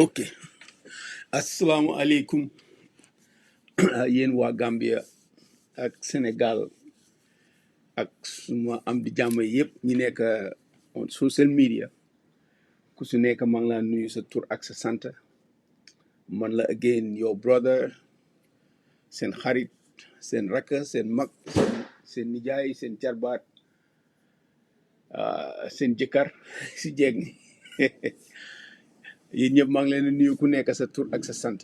ok asalaamaaleykum yéen waa Gambia ak Sénégal ak suma am di jàmm yëpp ñi nekk on social media ku su nekk maa ngi laa nuyu sa tur ak sa sant man la again your brother seen xarit seen rakk seen mag seen nijaay seen jarbaat seen jëkkër si jeeg ni yéen ñëpp maa ngi leen di nuyu ku nekk sa tur ak sa sant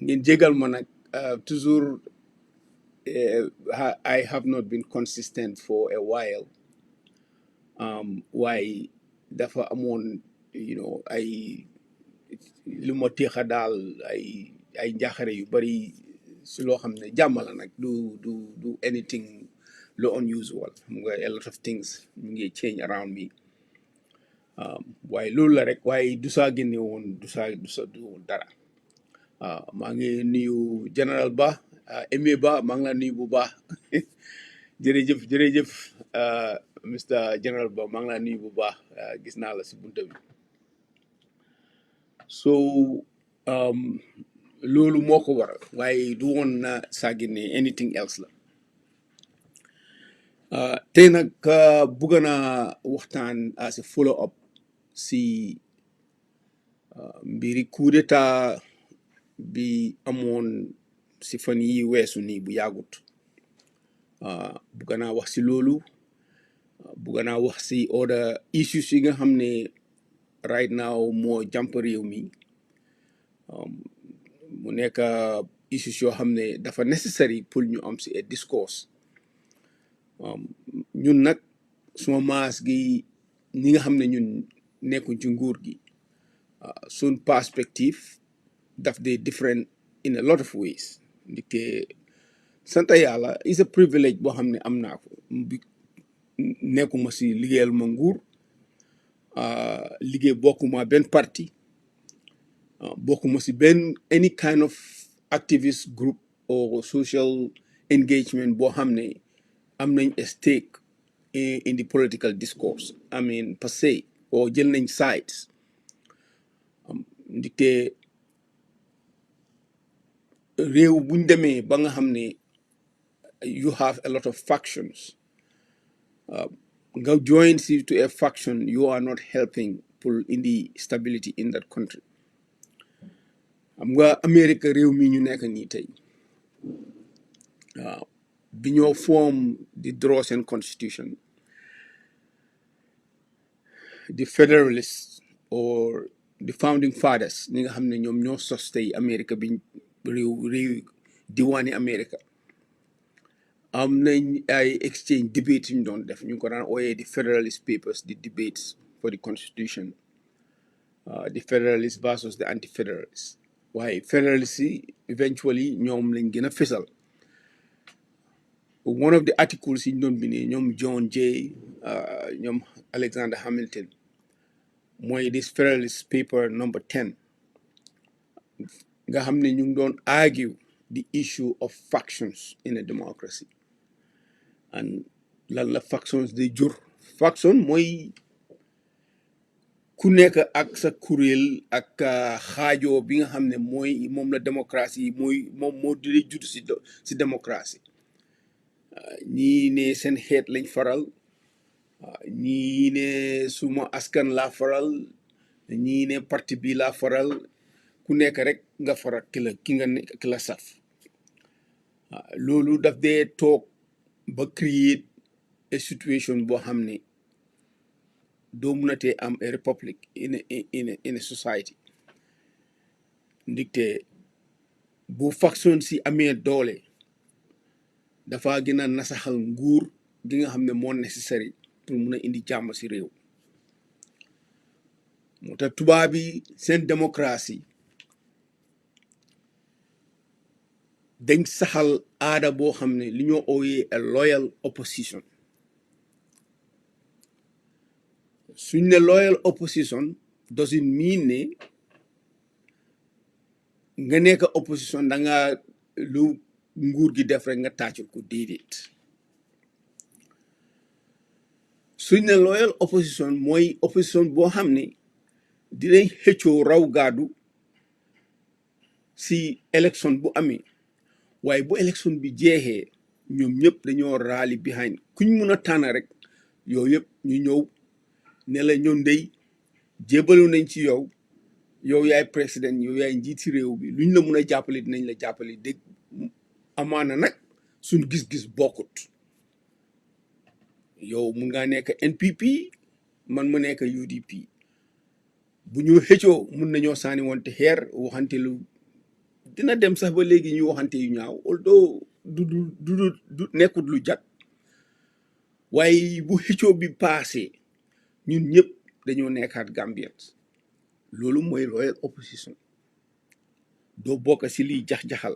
ngeen jégal ma nag toujours I have not been consistent for a while. Why dafa amoon ay lu ma téexa daal ay njaaxare yu bari si loo xam ne jàmm la nag du anything lu unusual xam nga a lot of things ñu ngi change around me waaye loolu la rek waaye du saa génne woon du dara maa ngi nuyu général Ba Aimé Ba maa ngi la nuyu bu baax jërëjëf Mr General Ba maa ngi laa nuyu bu baax gis naa la si bunta bi so loolu moo ko waral waaye du woon na saagi ne anything else la tey nag bugg naa waxtaan as a follow up si mbiri coup d'état bi amoon si fan yi weesu nii bu yàggut bugg naa wax si loolu bugg naa wax si other issues yi nga xam ne right now moo jàmp réew mi mu nekk issues yoo xam ne dafa necessary pour ñu am si a discourse ñun nag suma maas gi ñi nga xam ne ñun nekkuñ ci nguur gi suñ perspective daf dee different in a lot of ways ndike sant yàlla is a privilege boo xam ne am naa ko nekkuma si liggéeyal ma nguur liggéey bokkuma benn parti bokkuma si benn any kind of activist group or social engagement boo xam ne am nañ a stake in the political discourse I mean per se or jël nañ sides ndikte réew buñ demee ba nga xam ne you have a lot of factions nga join si to a faction you are not helping pour indi stability in that country xam nga Amérique réew mi ñu nekk nii tey bi ñoo form di draw seen constitution the federalists or the founding fathers ñi nga xam ne ñoom ñoo sos tey Amérique bi réew diwaani Amérique am nañ ay exchange debate yu ñu doon def ñu ngi ko daan ooyee the federalist papers the debates for the constitution the federalists versus the anti-federalists waaye federalists yi eventually ñoom lañ gën a fësal one of the articles yi ñu doon bindee ñoom John Jay ñoom Alexander Hamilton mooy this federalist paper number 10 nga xam ne ñu ngi doon argue the issue of factions in a democracy. And lan la factions day jur faction mooy ku nekk ak sa kuréel ak xaajoo bi nga xam ne mooy moom la démocratie mooy moom moo di jur si démocratie ñii ne seen xeet lañ faral ñii ne suma askan laa faral ñii ne parti bi laa faral ku nekk rek nga faral ki la saf loolu daf dee toog ba create a situation boo xam ne doo munatee am a republic in a society ndigte bu faction si amee doole dafa gën a nasaxal nguur gi nga xam ne moo nécessaire pour mun a indi jàmm si réew moo tax tubaab yi seen démocratie dañ saxal aada boo xam ne li ñoo ooyee a loyal opposition suñ ne loyal opposition doesn't mean ne nga nekk opposition da nga lu nguur gi def rek nga tàccul ko déedéet suñ ne loyal opposition mooy opposition boo xam ne dinañ xëccoo raw gaadu si élection bu amee waaye bu élection bi jeexee ñoom ñëpp dañoo rally behind kuñ mun a tànn rek yow yëpp ñu ñëw ne la ñoom day jébalu nañ ci yow yaay président yow yaay njiit ci réew bi luñ la mun a jàppale dinañ la jàppale dégg amaana nag suñ gis-gis bokkut yow mun ngaa nekk NPP man mu nekk UDP bu ñu xëccoo mun nañoo sànni wante xeer waxante lu dina dem sax ba léegi ñu waxante yu ñaaw although du nekkut lu jat waaye bu xëccoo bi paasee ñun ñëpp dañoo nekkaat Gambians loolu mooy loyal opposition doo bokk si liy jax-jaxal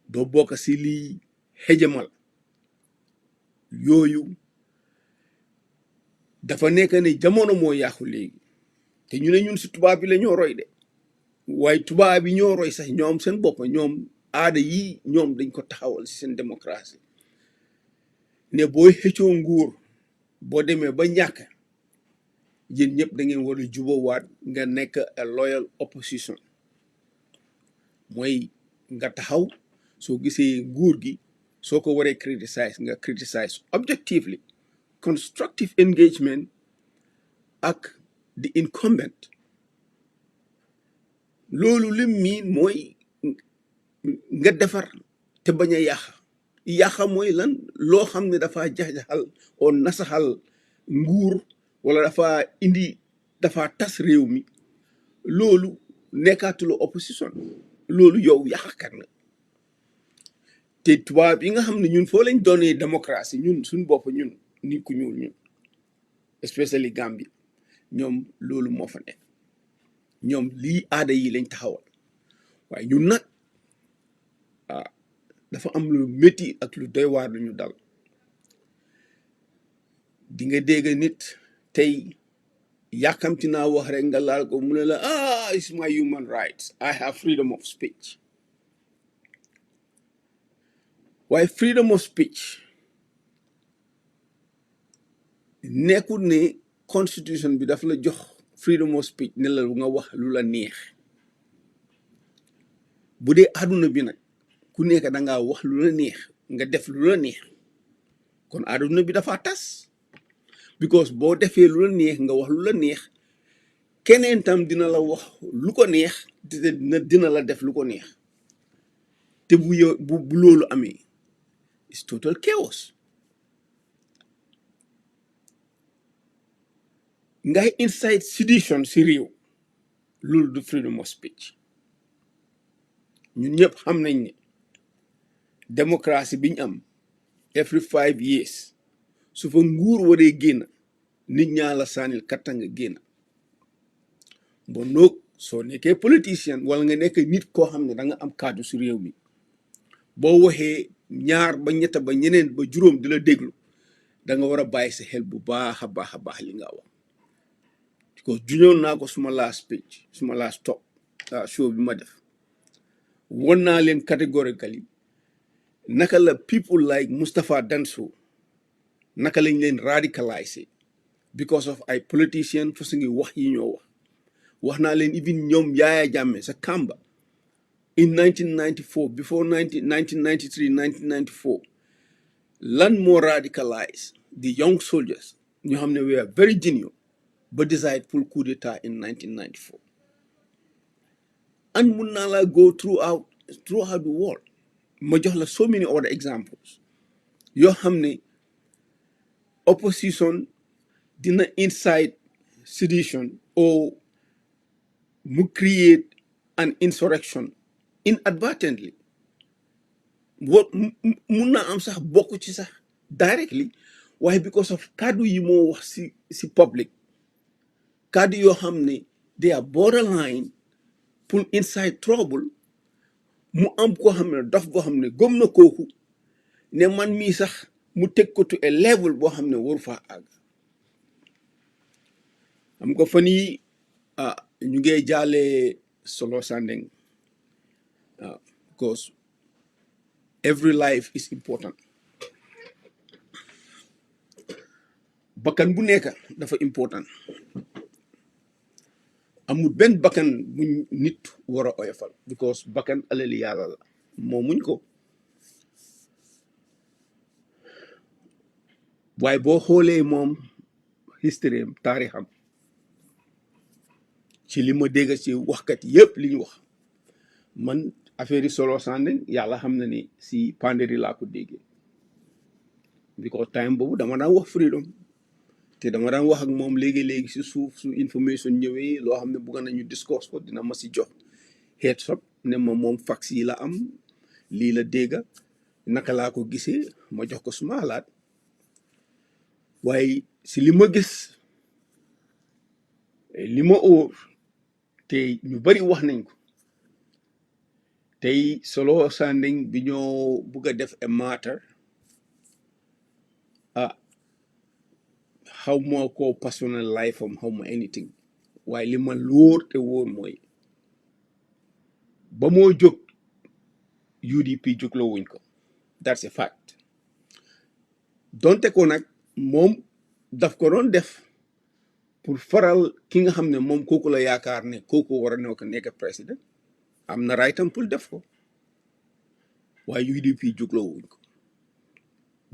doo bokk si liy xejamal yooyu dafa nekk ne jamono moo yàqu léegi te ñu ne ñun si tubaab bi la ñoo roy de waaye tubaab bi ñoo roy sax ñoom seen bopp ñoom aada yi ñoom dañ ko taxawal si seen démocratie ne booy xëccoo nguur boo demee ba ñàkk yéen ñëpp da ngeen war a jubawaat nga nekk a loyal opposition mooy nga taxaw soo gisee nguur gi soo ko waree criticize nga criticize objectively constructive engagement ak the incumbent loolu lim miin mooy nga defar te bañ a yàq mooy lan loo xam ne dafa jaxjaxal oo nasaxal nguur wala dafa tas réew mi loolu nekkaatuloo opposition loolu yow yàqkat na te tubaab yi nga xam ne ñun foo lañ doonee démocratie ñun suñ bopp ñun nit ku ñuul ñun especially Gambie ñoom loolu moo fa nekk ñoom lii aada yi lañ taxawal waaye ñun nag dafa am lu métti ak lu doy waar lu ñu dal di nga dégg nit tey yàkkamti naa wax rek nga laal ko mu ne la it's my human rights I have freedom of speech waaye freedom of speech nekkul ne constitution bi daf la jox freedom of speech ne la nga wax lu la neex bu dee àdduna bi nag ku nekk da ngaa wax lu la neex nga def lu la neex kon àdduna bi dafa tas because boo defee lu la neex nga wax lu la neex keneen tam dina la wax lu ko neex dina la def lu ko neex te bu loolu amee it's total chaos ngay incite sedition si réew loolu du freedom of speech ñun ñëpp xam nañ ne démocratie bi ñu am every 5 years su fa nguur waree génn nit ñaa la sànnil katta nga génn bon noog soo nekkee politicien wala nga nekk nit koo xam ne da nga am kàddu si réew mi boo waxee ñaar ba ñetta ba ñeneen ba juróom di la déglu da nga war a bàyyi sa xel bu baax a baax li nga wax ko juñoon naa ko suma last speech suma last talk show bi ma def won naa leen categorically naka la people like Mustapha Danso naka lañ leen radicaliser because of ay politician fu su ngi wax yi ñoo wax naa leen even ñoom Yaya Jammeh sa Kamba in 1994 before 1993 1994 lan moo radicalize the young soldiers ñoo xam ne we are very junior but decide pour coup d'état in 1994 and mun naa la go throughout the world ma jox la so many other examples yoo xam ne opposition dina incite sedition or mu create an insurrection inadvertently what mun naa am sax bokk ci sax directly why because of kàddu yi moo wax si public kàddu yoo xam ne they are borderline pour inside trouble mu am koo xam ne dof boo xam ne gëm na kooku ne man mii sax mu teg ko to a level boo xam ne waru faa àgg xam nga fan yii ñu ngee jaale Solo Sandeng because every life is important bakkan bu nekk dafa important amul benn bakkan bu nit war a oyofal because bakkan alali yàlla la moo muñ ko waaye boo xoolee moom history am taarixam ci li ma dégg ci waxkat yëpp li ñu wax man affaire yi Solo Sandeng yàlla xam na ni si Panderi laa ko déggee because time boobu dama daan wax freedom te dama daan wax ak moom léegi-léegi si suuf su information ñëwee loo xam ne bëgg nañu discourse ko dina ma si jox heads up ne ma moom fax yi la am lii la dégga naka laa ko gisee ma jox ko suma xalaat waaye si li ma gis li ma óor te ñu bari wax nañ ko tey Solo Sandeng bi ñoo bugg a def a matter xaw ma ko personal life am xaw ma anything waaye li ma lóor te wóor mooy ba moo jóg UDP jógloo wuñ ko that's a fact donte ko nag moom daf ko doon def pour faral ki nga xam ne moom kooku la yaakaar ne kooku war a nekk président am na right am pour def ko waaye UDP jógloo wuñ ko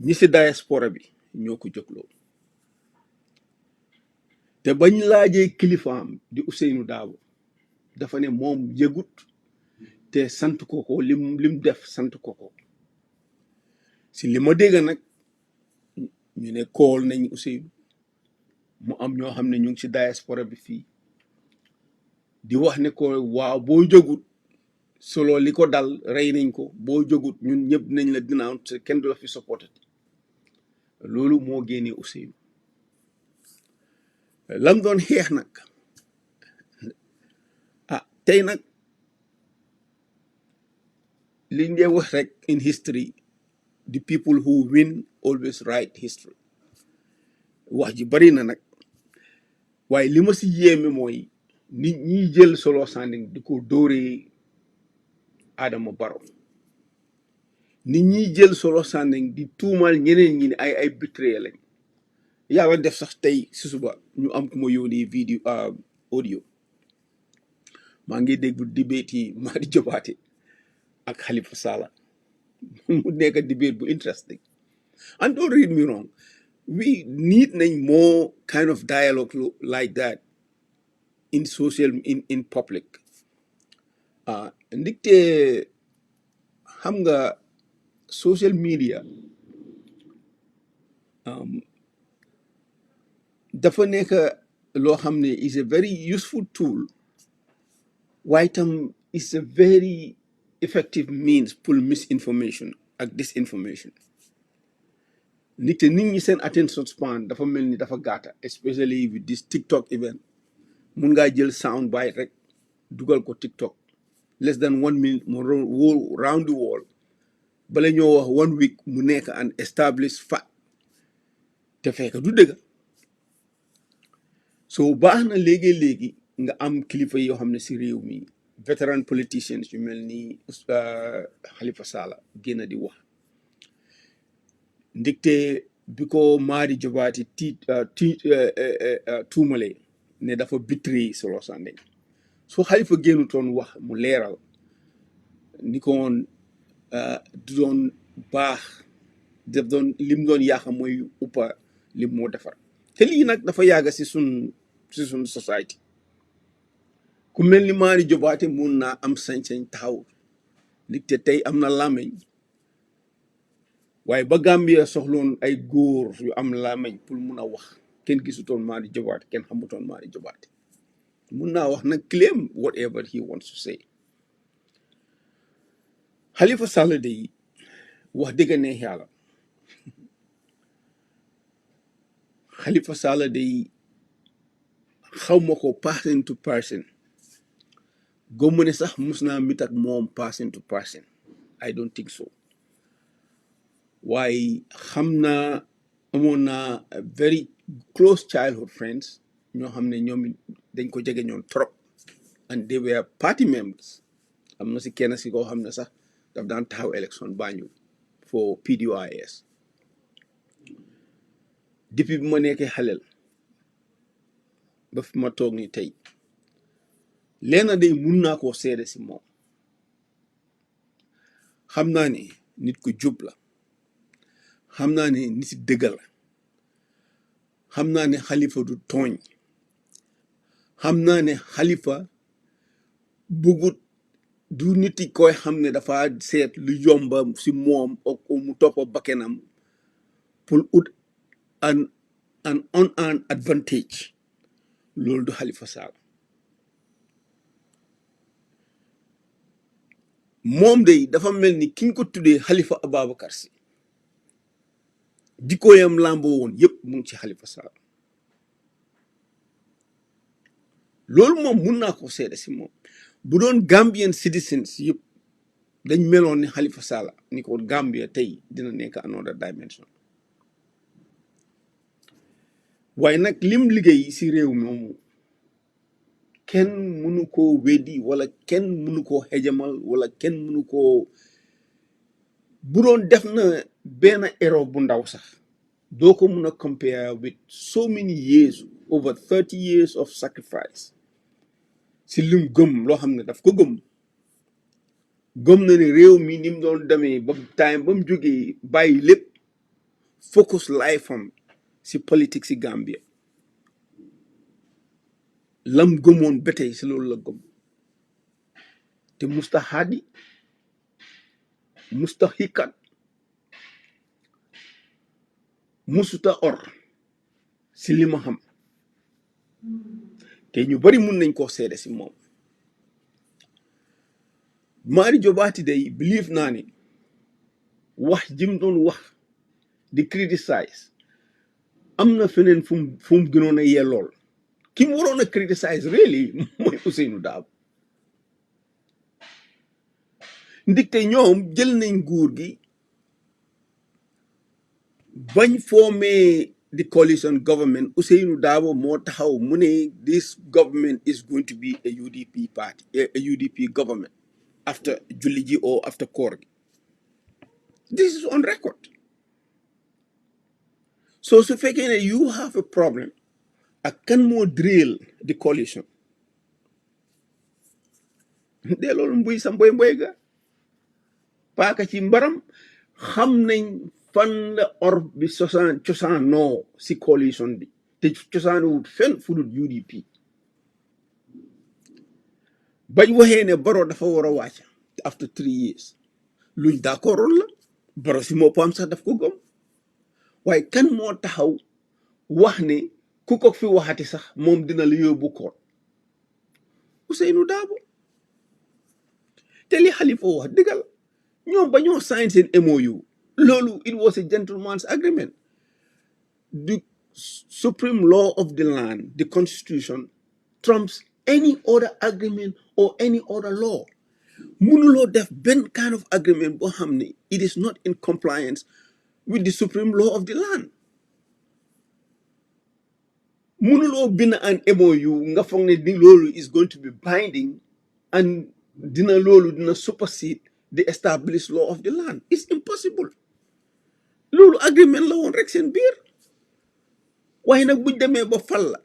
ñi si diaspora bi ñoo ko jógloo te bañ laajee kilifaam di Ousseynou Dabo dafa ne moom yëgut te sant ko lim def sant ko si li ma dégg nag ñu ne kool nañ Ousseynou mu am ñoo xam ne ñu ngi si diaspora bi fii di wax ne ko waaw boo jógut Solo li ko dal rey nañ ko boo jógut ñun ñëpp nañ la dinaaw te kenn du la fi supporté loolu moo génnee Ousseynou lam doon xeex nag tey nag liñ dee wax rek in history the people who win always write history wax ji bari na nag waaye li ma si yéeme mooy nit ñi jël Solo Sandeng di ko dóoree Adama Barrow nit ñi jël Solo Sandeng di tuumal ñeneen ñi ne ay betrayal lañ yàlla def sax tey si suba ñu am ku ma yónnee vidéo audio maa ngi dégg debate yi Madi Jobaate ak Halifa Sallah mu nekk debate bu interesting and don't read me wrong we need nañ more kind of dialogue like that in public ndikte xam nga social media dafa nekk loo xam ne is a very useful tool waaye tam is a very effective means pour misinformation ak disinformation ndikte nit ñi seen attention span dafa mel ni dafa gàtta especially with this TikTok event mun ngaa jël sound bite rek dugal ko TikTok less than 1 minute mu round the world bala ñoo wax 1 week mu nekk an established fact te fekk du dëgg so baax na léegi-léegi nga am kilifa yoo xam ne si réew mi veteran politicians yu mel ni Halifa Sallah génn di wax ndikte bi ko Madi Jobaate tuumale ne dafa bitri Solo Sandeng so Halifa génnutoon wax mu leeral ni ko woon du doon baax def doon lim doon yaaxa mooy uppa lim moo defar te lii nag dafa yàgga si sun society ku mel ni Madi Jobaate mun naa am sañ-sañ taxaw ndikte tey am na làmmiñ waaye ba Gambia soxloon ay góor yu am làmmiñ pour mun a wax kenn gisutoon Madi Jobaate kenn xamutoon Madi Jobaate mun naa wax nag claim whatever he wants to say Halifa Sallah day wax dëgg neex yàlla Halifa Sallah day xaw ma ko person to person gëmmu ne sax mus naa mit ak moom person to person I don't think so waaye xam naa amoon naa very close childhood friends ñoo xam ne ñoom dañ ko jege ñoon trop and they were party members am na si kenn si koo xam ne sax daf daan taxaw élection Banjul for PDOIS depuis bi ma nekkee xaleel ba fi ma toog ni tey leena day mun naa koo seede si moom xam naa ne nit ku jub la xam naa ne nit si dëgg la xam naa ne Halifa du tooñ xam naa ne Halifa bugut du nit yi koy xam ne dafa seet lu yomba si moom ak mu toppa bakkenam pour ut an unearned advantage loolu du Halifa Sallah moom day dafa mel ni ki ñu ko tuddee Halifa Ababacar Si jikkoyam làmboo woon yépp mu ngi ci Halifa Sallah loolu moom mun naa ko seede si moom bu doon Gambian citizens yëpp dañ meloon ni Halifa Sallah ni ko Gambia tey dina nekk another dimension waaye nag lim liggéey si réew moomu kenn mënu koo weddi wala kenn mënu koo xejamal wala kenn mënu koo bu doon def na benn erreur bu ndaw sax doo ko mun a compare with so many years over 30 years of sacrifice si lim gëm loo xam ne daf ko gëm na ne réew mi ni mu doon demee ba time ba mu jógee bàyyi lépp focus life am si politique si Gambia lam gëmoon ba tey si loolu la gëm te musta xaadi musta xikat musuta or si li ma xam te ñu bari mun nañ koo seede si moom Madi Jobaate day believe naa ni wax jim doon wax di criticize am na feneen fu mu gënoon a yellool ki mu waroon a criticize really mooy Ousainou Darboe ndikte ñoom jël nañ nguur gi bañ formé the coalition government Ousainou Darboe moo taxaw mu ne this government is going to be a UDP party a UDP government after julli ji or after koor gi this is on record so su fekkee ne you have a problem ak kan moo drill the coalition de loolu mbuy sa mboy ga paaka ci mbaram xam nañ fan la or bi cosaanoo si coalition bi te cosaanowut fenn fu dul UDP bañ waxee ne Barrow dafa war a wàcc after 3 years luñ d'accordoon la Barrow si moppam sax daf ko gëm waaye kan moo taxaw wax ne ku ko fi waxati sax moom dina la yóbbu koot Ousainou Darboe te li Halifa wax dëgg la ñoom ba ñoo sign seen MOU loolu it was a gentleman's agreement the supreme law of the land the constitution trumps any other agreement or any other law mënuloo def benn kind of agreement boo xam ne it is not in compliance with the supreme law of the land mënuloo bind an MOU nga foog ne ni loolu is going to be binding and dina supersede the established law of the land. It's impossible. Loolu agreement la woon rek seen biir waaye nag buñ demee ba fal la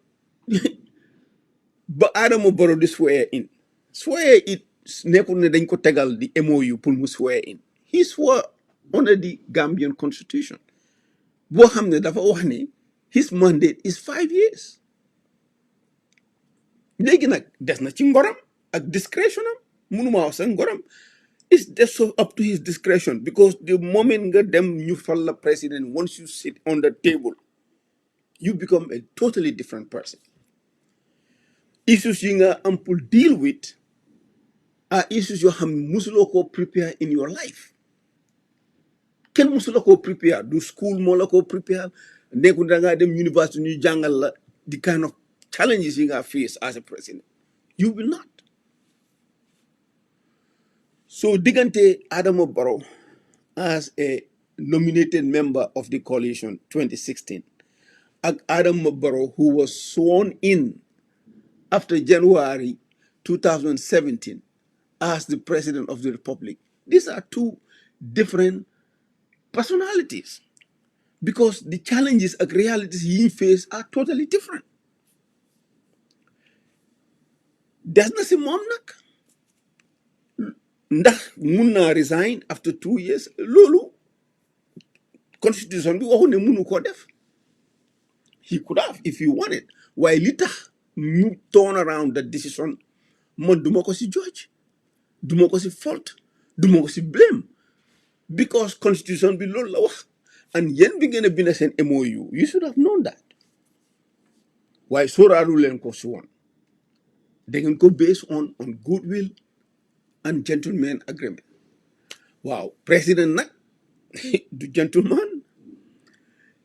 ba Adama Barrow di swear in swear it nekkul ne dañ ko tegal di MOU pour mu swear in. He swore under the Gambian constitution boo xam ne dafa wax ne his mandate is 5 years. léegi nag des na ci ngoram ak discretion am mënuma wax sax ngoram. It's just so up to his discretion because the moment nga dem ñu fal la president, once you sit on the table you become a totally different person. Issues yi nga am pour deal with are issues yoo xam ne musuloo koo prepare in your life. kenn musuloo koo prepare du school moo la koo prepare nekku da ngaa dem university ñu jàngal la the kind of challenges yi nga face as a president. You will not. So diggante Adama Barrow as a nominated member of the coalition 2016 and Adama Barrow, who was sworn in after January 2017 as the president of the republic. These are two different personalities because the challenges and realities he face are totally different. Des na si moom nag ndax mun naa resign after 2 years loolu constitution bi waxu ne munu ko def. He could have if he wanted. Waaye li tax ñu turn around that decision man duma ko si judge duma ko si fault duma ko si blame because constitution bi loolu la wax and yéen bi ngeen a bind seen MOU you should have known that. waaye sóoraalu leen ko si woon da ngeen ko based on goodwill and gentleman agreement. Wow, president nag du gentleman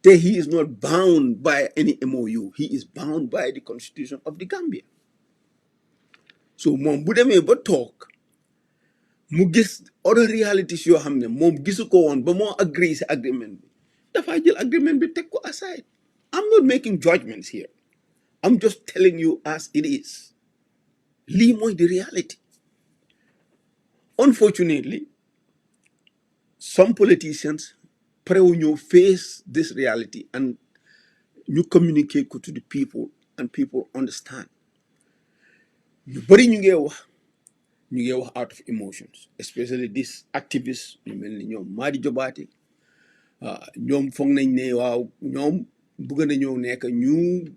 te he is not bound by any MOU. He is bound by the constitution of the Gambia. So moom bu demee ba toog mu gis other realities yoo xam ne moom gisu ko woon ba moo agree si agreement bi dafaa jël agreement bi teg ko aside. I'm not making judgments here. I'm just telling you as it is. Lii mooy the reality. Unfortunately, some politicians prewuñoo face this reality and you communicate to the people and people understand. ñu bari ñu ngee wax out of emotions, especially these activists ñu mel ni ñoom Madi Jobaate ñoom foog nañ ne waaw ñoom bëgg nañoo nekk ñu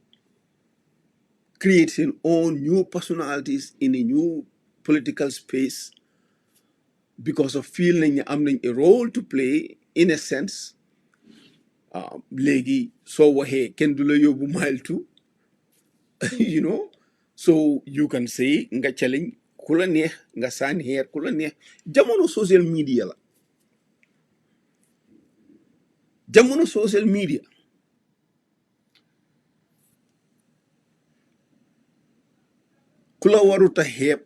create seen own new personalities in a new political space because of feel nañ ne am nañ a role to play in a sense. Léegi soo waxee kenn du la yóbbu mile two you know, so you can say nga challenge ku la neex nga sànni xeer ku la neex. Jamono social media la jamono social media ku la waruta xeeb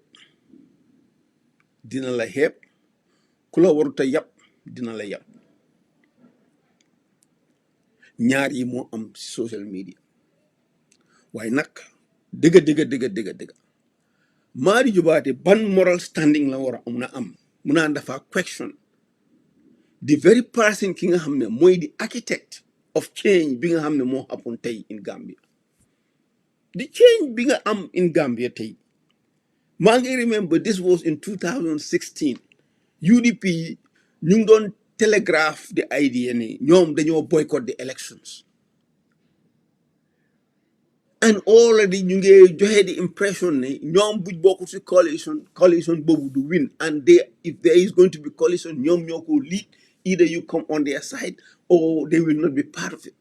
dina la xeeb ku la waruta yàpp dina la yàpp. ñaar yi moo am si social media waaye nag dëgga Madi Jobaate ban moral standing la war a mun a am mun a dafa question the very person ki nga xam ne mooy the architect of change bi nga xam ne moo happen tey in Gambia. The change bi nga am in Gambia tey maa ngi remember this was in 2016 UDP ñu ngi doon telegraph the idea ne ñoom dañoo boycott the elections and already ñu ngi joxe the impression ne ñoom buñ bokk si coalition boobu du win and if there is going to be coalition ñoom ñoo ko lead, either you come on their side or they will not be part of it.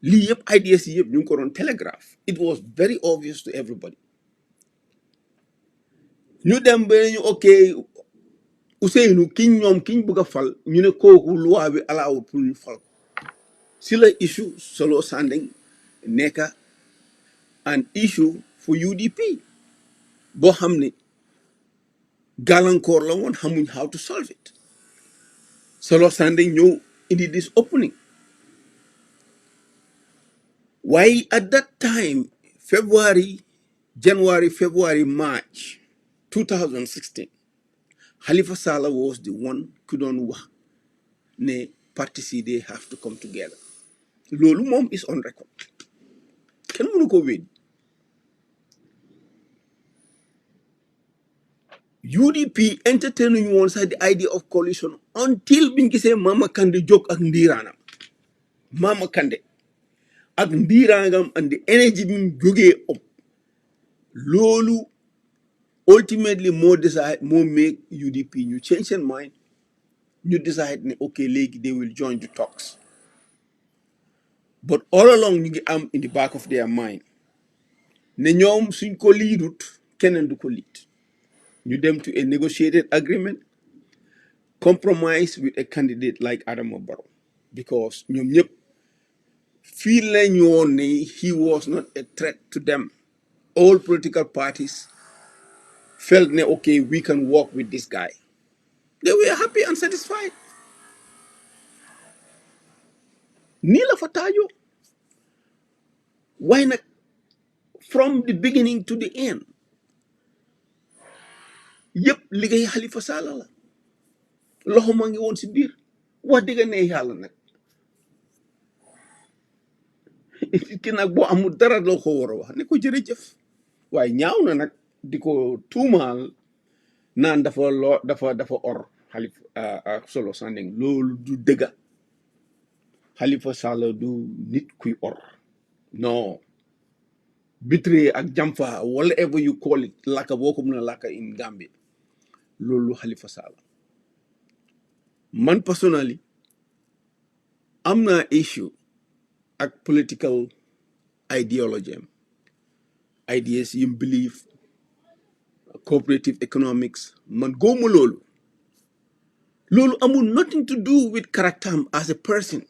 Lii yëpp ideas yi yëpp ñu ngi ko doon telegraph. It was very obvious to everybody. ñu dem ba ñu ok Ousseynou kiñ bëgg a fal ñu ne kooku loi bi allow pour ñu fal si la issue solo sanding nekk an issue for UDP boo xam ne gàllankoor la woon xamuñ how to solve it. Solo sanding ñëw indi this opening. Why at that time, January, February, March, 2016 Halifa Sallah was the one ku doon wax ne parties yi they have to come together loolu moom is on record kenn mënu ko wéet UDP entertaining woon sax the idea of coalition until biñ gisee Mama Kandeh jóg ak ndiiraanam Mama Kandeh ak ndiiraangam and the energy bi mu jógee up loolu ultimately more make UDP ñu change their mind ñu decide ne okay léegi they will join the talks but all along ñu ngi am in the back of their mind ne ñoom suñ ko liidut keneen du ko lead ñu dem to a negotiated agreement compromise with a candidate like Adama Barrow because ñoom ñëpp feel nañ woon ne he was not a threat to them all political parties felt ne okay we can work with this guy they were happy and satisfied nii la fa taajoo waaye nag from the beginning to the end yëpp liggéey Halifa Sallah la loxo ma ngi woon si biir wax dëgg ne yàlla nag ki nag boo amul dara loo ko war a wax ne ko jërëjëf waaye ñaaw na nag di ko tuumaal naan dafa or Halifa Solo Sandeng loolu du dëgga Halifa Sallah du nit kuy or non betray ak jamfa whatever you call it laka boo ko mën a laka in Gambia loolu Halifa Sallah man personally am na issue ak political ideology ideas yim believe cooperative economics man góoma loolu amul nothing to do with character as a person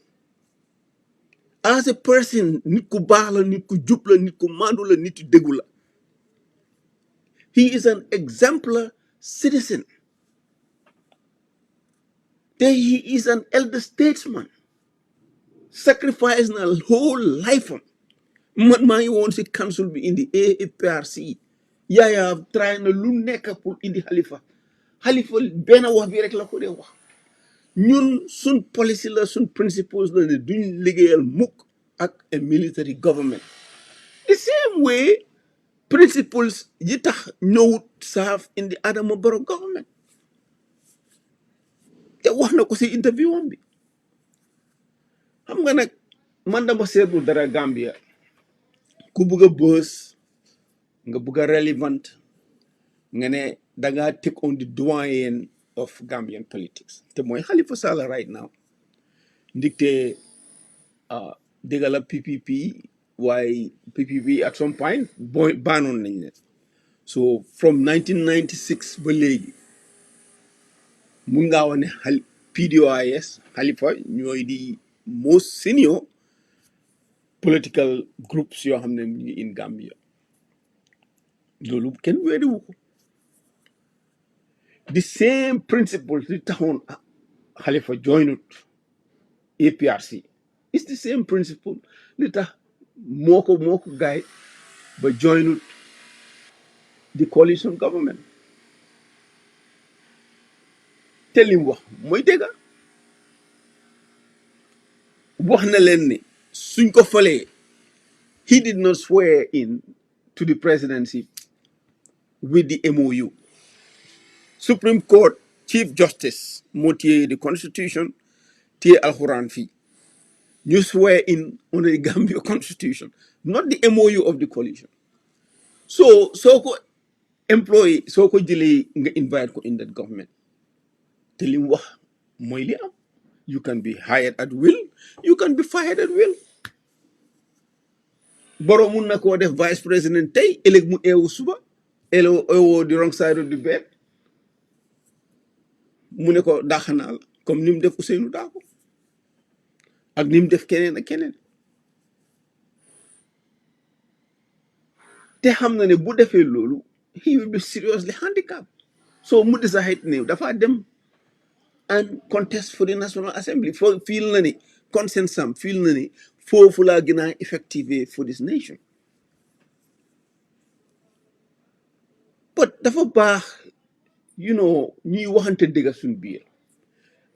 nit ku baax la nit ku jub la nit ku mandu la nit ku déggu la he is an exemplar citizen he is an elder statesman sacrifice na whole life man maa ngi woon si council bi indi APRC yaaya try na lu nekk pour indi Halifa benn wax bi rek la ko dee wax ñun sun policy la sun principles la ne duñ liggéeyal mukk ak a military government the same way principles yi tax ñëwut serve in the Adama Barrow government te wax na ko si interview am bi xam nga nag man dama seetlu dara Gambia ku bugg a bës nga bugg a relevant nga ne danga take on the doyen of Gambian politics te mooy Halifa Sallah right now ndigte dégg la PPP waaye PPP at some point baanoon nañ leen so from 1996 ba léegi mun ngaa wax ne PDOIS Halifa ñooy di most senior political groups yoo xam ne mu ngi in Gambia loolu kenn weediwu ko the same principles li taxoon Halifa joinut APRC it's the same principle li tax moo ko gaay ba joinut the coalition government te lim wax mooy dégg wax na leen ne suñ ko falee he did not swear in to the presidency with the MOU Supreme Court Chief Justice moo téye the constitution téye alxuraan fii you swear in on the Gambia constitution not the MOU of the coalition so ko employee soo ko jëlee nga invite ko in that government te li mu wax mooy li am you can be hired at will you can be fired at will Barrow mun na koo def vice président tey ëllëg mu eewu suba eewoo the wrong side of the bed mu ne ko dàq naa la comme ni mu def Ousseynou Daako ak ni mu def keneen ak keneen te xam na ne bu defee loolu he will be seriously handicapped so mu decide ne dafa dem and contest for the National Assembly feel na ni consent am feel na ni foofu laa gën a effective for this nation but dafa baax ñuy waxante dëgg suñ biir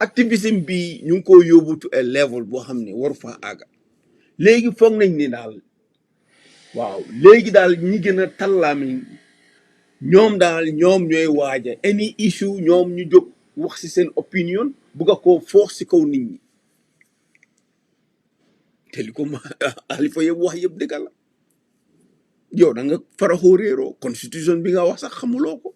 activisme bi ñu ngi ko yóbbu to a level boo xam ne waru fa àgga léegi foog nañ ni daal waaw léegi daal ñi gën a tallaamiñ ñoom daal ñoom ñooy waaja any issue ñoom ñu jóg wax ci seen opinion bugga koo force ci kaw nit ñi te li ko ma Halifa yëpp wax yëpp dëgg la yow da nga faraxoo réeroo constitution bi nga wax sax xamuloo ko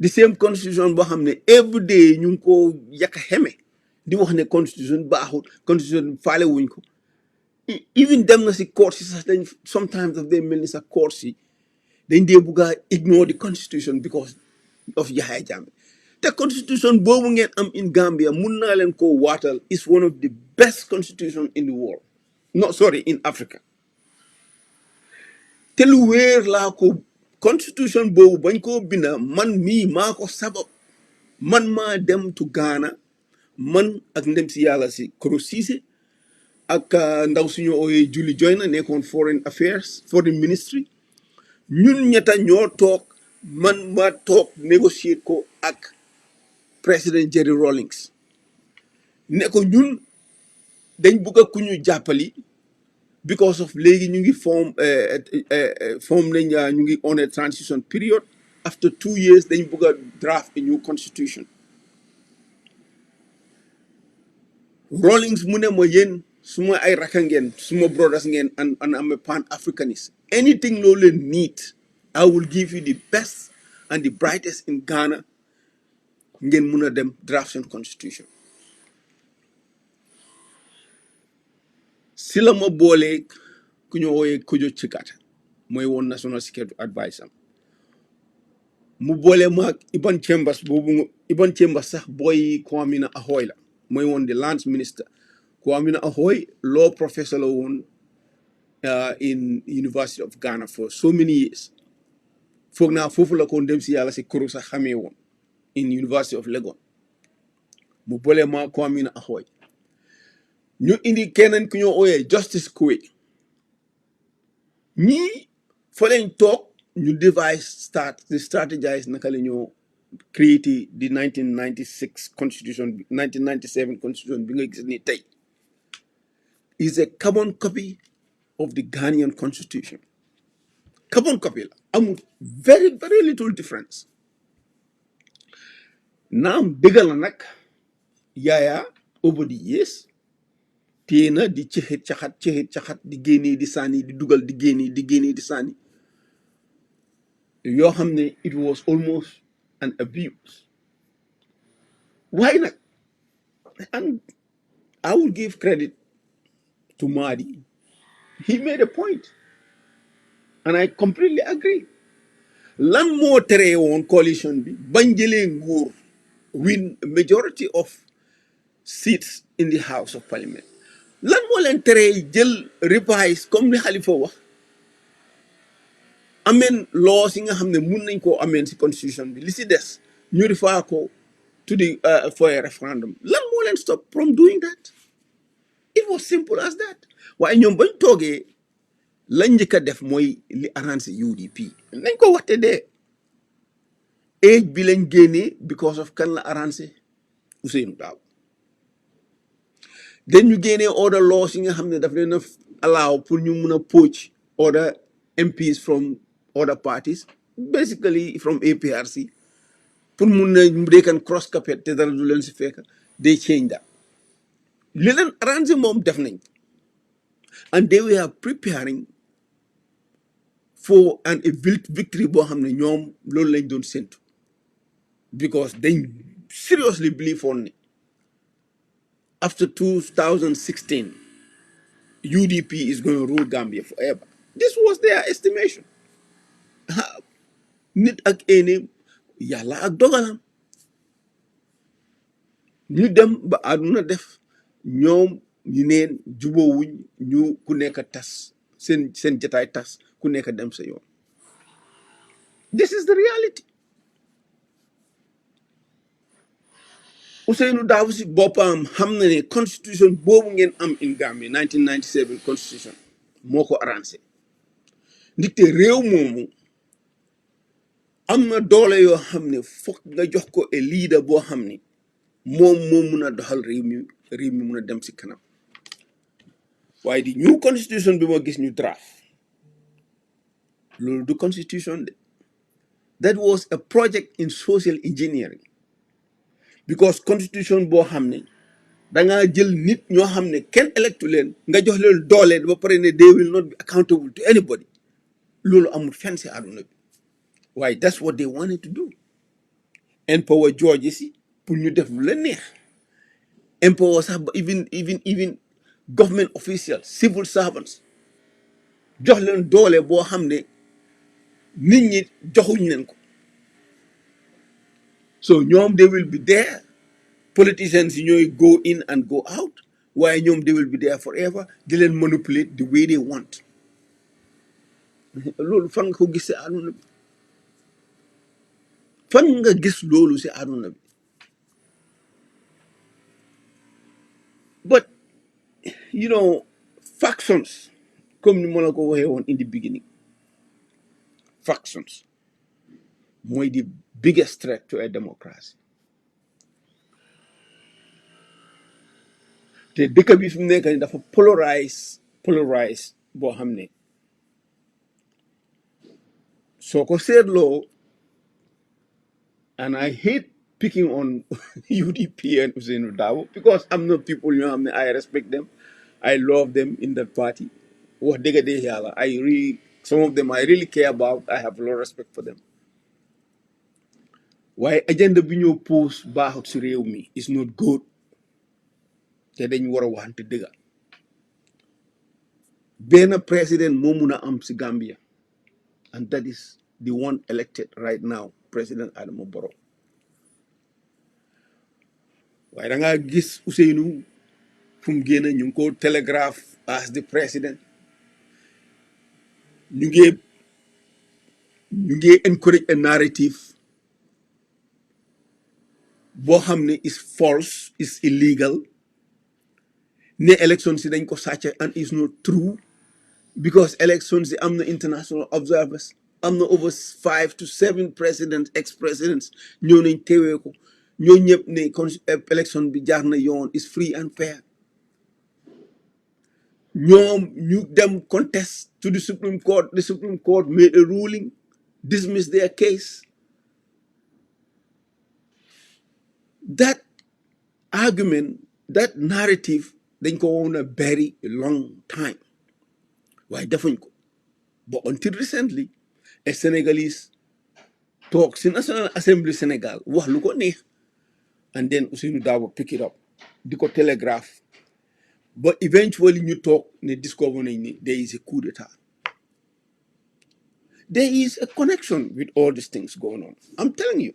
the same constitution boo xam ne every day ñu ngi ko yàq xeme di wax ne constitution baaxul constitution faale wuñ ko even dem na si court si sax dañ sometimes daf day mel ni sax court si dañ dee bugg a ignore the constitution because of Yahya Jammeh te constitution boobu ngeen am in Gambia mun naa leen koo waatal is one of the best constitution in the world no sorry in Africa te lu wéer laa ko constitution boobu bañ koo binda man mii maa ko sabab man maa dem to Ghana man ak ndem si yàlla si Koro Ceesay ak ndaw suñu ooyee Julie Joyner nekkoon foreign affairs foreign ministry ñun ñetta ñoo toog man ma toog négocier ko ak président Jerry Rawlings ne ko ñun dañ bugg a ku ñu jàppali because of léegi ñu ngi form nañ ñu ngi on a transition period after 2 years dañ bugg a draft a new constitution Rawlings mu ne ma yéen suma ay raka ngeen suma brothers ngeen and I'm a pan-Africanist anything loo leen need I will give you the best and the brightest in Ghana ngeen mun a dem draft seen constitution si la ma boolee ku ñu wooyee Kujo Chikata mooy woon national security adviser mu boole ma Iban Chambers boobu Iban Chambers sax booy Kwame Ahoy la mooy woon the lands minister Kwame Ahoy law professor la woon in University of Ghana for so many years foog naa foofu la ko dem si yàlla si kuru sax xamee woon in University of Legon mu boole ma Kwame Ahoy ñu indi keneen ku ñoo ooyee Justice Kuwe ñii fa lañ toog ñu strategize naka la ñoo create the 1996 constitution 1997 constitution bi nga gis ni tey is a carbon copy of the Ghanaian constitution carbon copy la amul very very little difference naam dëggal la nag Yaya over the years téye na di cexit caxat di génnee di sànni di dugal di génnee di sànni yoo xam ne it was almost an abuse waaye nag and I will give credit to Madi he made a point and I completely agree lan moo teree woon coalition bi bañ jëlee nguur win majority of seats in the House of Parliament lan moo leen teree jël revise comme li Halifa wax ameen laws yi nga xam ne mun nañ koo ameen si constitution bi li si des ñu refer ko to the for a referendum lan moo leen stop from doing that it was simple as that waaye ñoom bañ toogee lañ njëkk a def mooy li arrangé UDP nañ ko waxte dee age bi lañ génnee because of kan la arrangé Ousainou Darboe den ñu génnee other laws yi nga xam ne daf leen a allow pour ñu mun a poach other MPs from other parties basically from APRC pour mun na they can cross carpet te dara du leen si fekk they change that li leen arrangé moom def nañ and they were preparing for a victory boo xam ne ñoom loolu lañ doon séntu because they seriously believe on it after 2016 UDP is going to rule Gambia forever this was their estimation nit ak ene yàlla ak dogalam ñu dem ba àdduna def ñoom ñu neen jubóowuñ ñu ku nekk tas seen jataay tas ku nekk dem sa yoon this is the reality Ousainou Darboe si boppam xam na ne constitution boobu ngeen am in Gambia 1997 constitution moo ko arrangé ndaxte réew moomu am na doole yoo xam ne foog nga jox ko a leader boo xam ni moom moo mun a doxal réew mi mun a dem si kanam waaye di new constitution bi ma gis ñu draft loolu du constitution de that was a project in social engineering because constitution boo xam ne dangaa jël nit ñoo xam ne kenn electu leen nga jox leen doole ba pare ne they will not be accountable to anybody loolu amul fenn si àdduna bi waaye that's what they wanted to do empower George si pour ñu def lu la neex empower sax ba even government officials civil servants jox leen doole boo xam ne nit ñi joxuñ leen ko so ñoom they will be there politicians yi ñooy go in and go out waaye ñoom they will be there forever di leen manipulate the way they want loolu fan nga ko gis si àdduna bi fan nga gis loolu si àdduna bi but you know factions comme ni ma la ko waxee woon in the beginning factions mooy the biggest threat to a democracy te dëkk bi fi mu nekk ni dafa polarize boo xam ne soo ko seetloo and I hate picking on UDP and Ousainou Darboe because I'm not people ñoo xam ne I respect them I love them in that party wax dëgg de yàlla some of them I really care about I have a lot of respect for them waaye agenda bi ñoo pose baaxut si réew mi is not good te dañ war a waxante dëgg benn président moo mun a am si Gambia and that is the one elected right now President Adama Barrow waaye da ngaa gis Ousainou fu mu génn ñu ngi ko telegraph as the president ñu ngi encourage a narrative boo xam ne is false is illegal ne elections yi dañ ko sàcc and is not true because elections yi am na international observers am na over 5 to 7 presidents ex-presidents ñoo nañ teewee ko ñoo ñëpp ne election bi jaar na yoon is free and fair ñoom ñu dem contest to the Supreme Court made a ruling dismissed their case that argument that narrative dañ ko woon a very long time waaye defuñ ko but until recently a Senegalese toog si National Assembly Sénégal wax lu ko neex and then Ousainou Darboe pick it up di ko telegraph but eventually ñu toog ne discover nañ ni there is a coup d'état there is a connection with all these things going on I'm telling you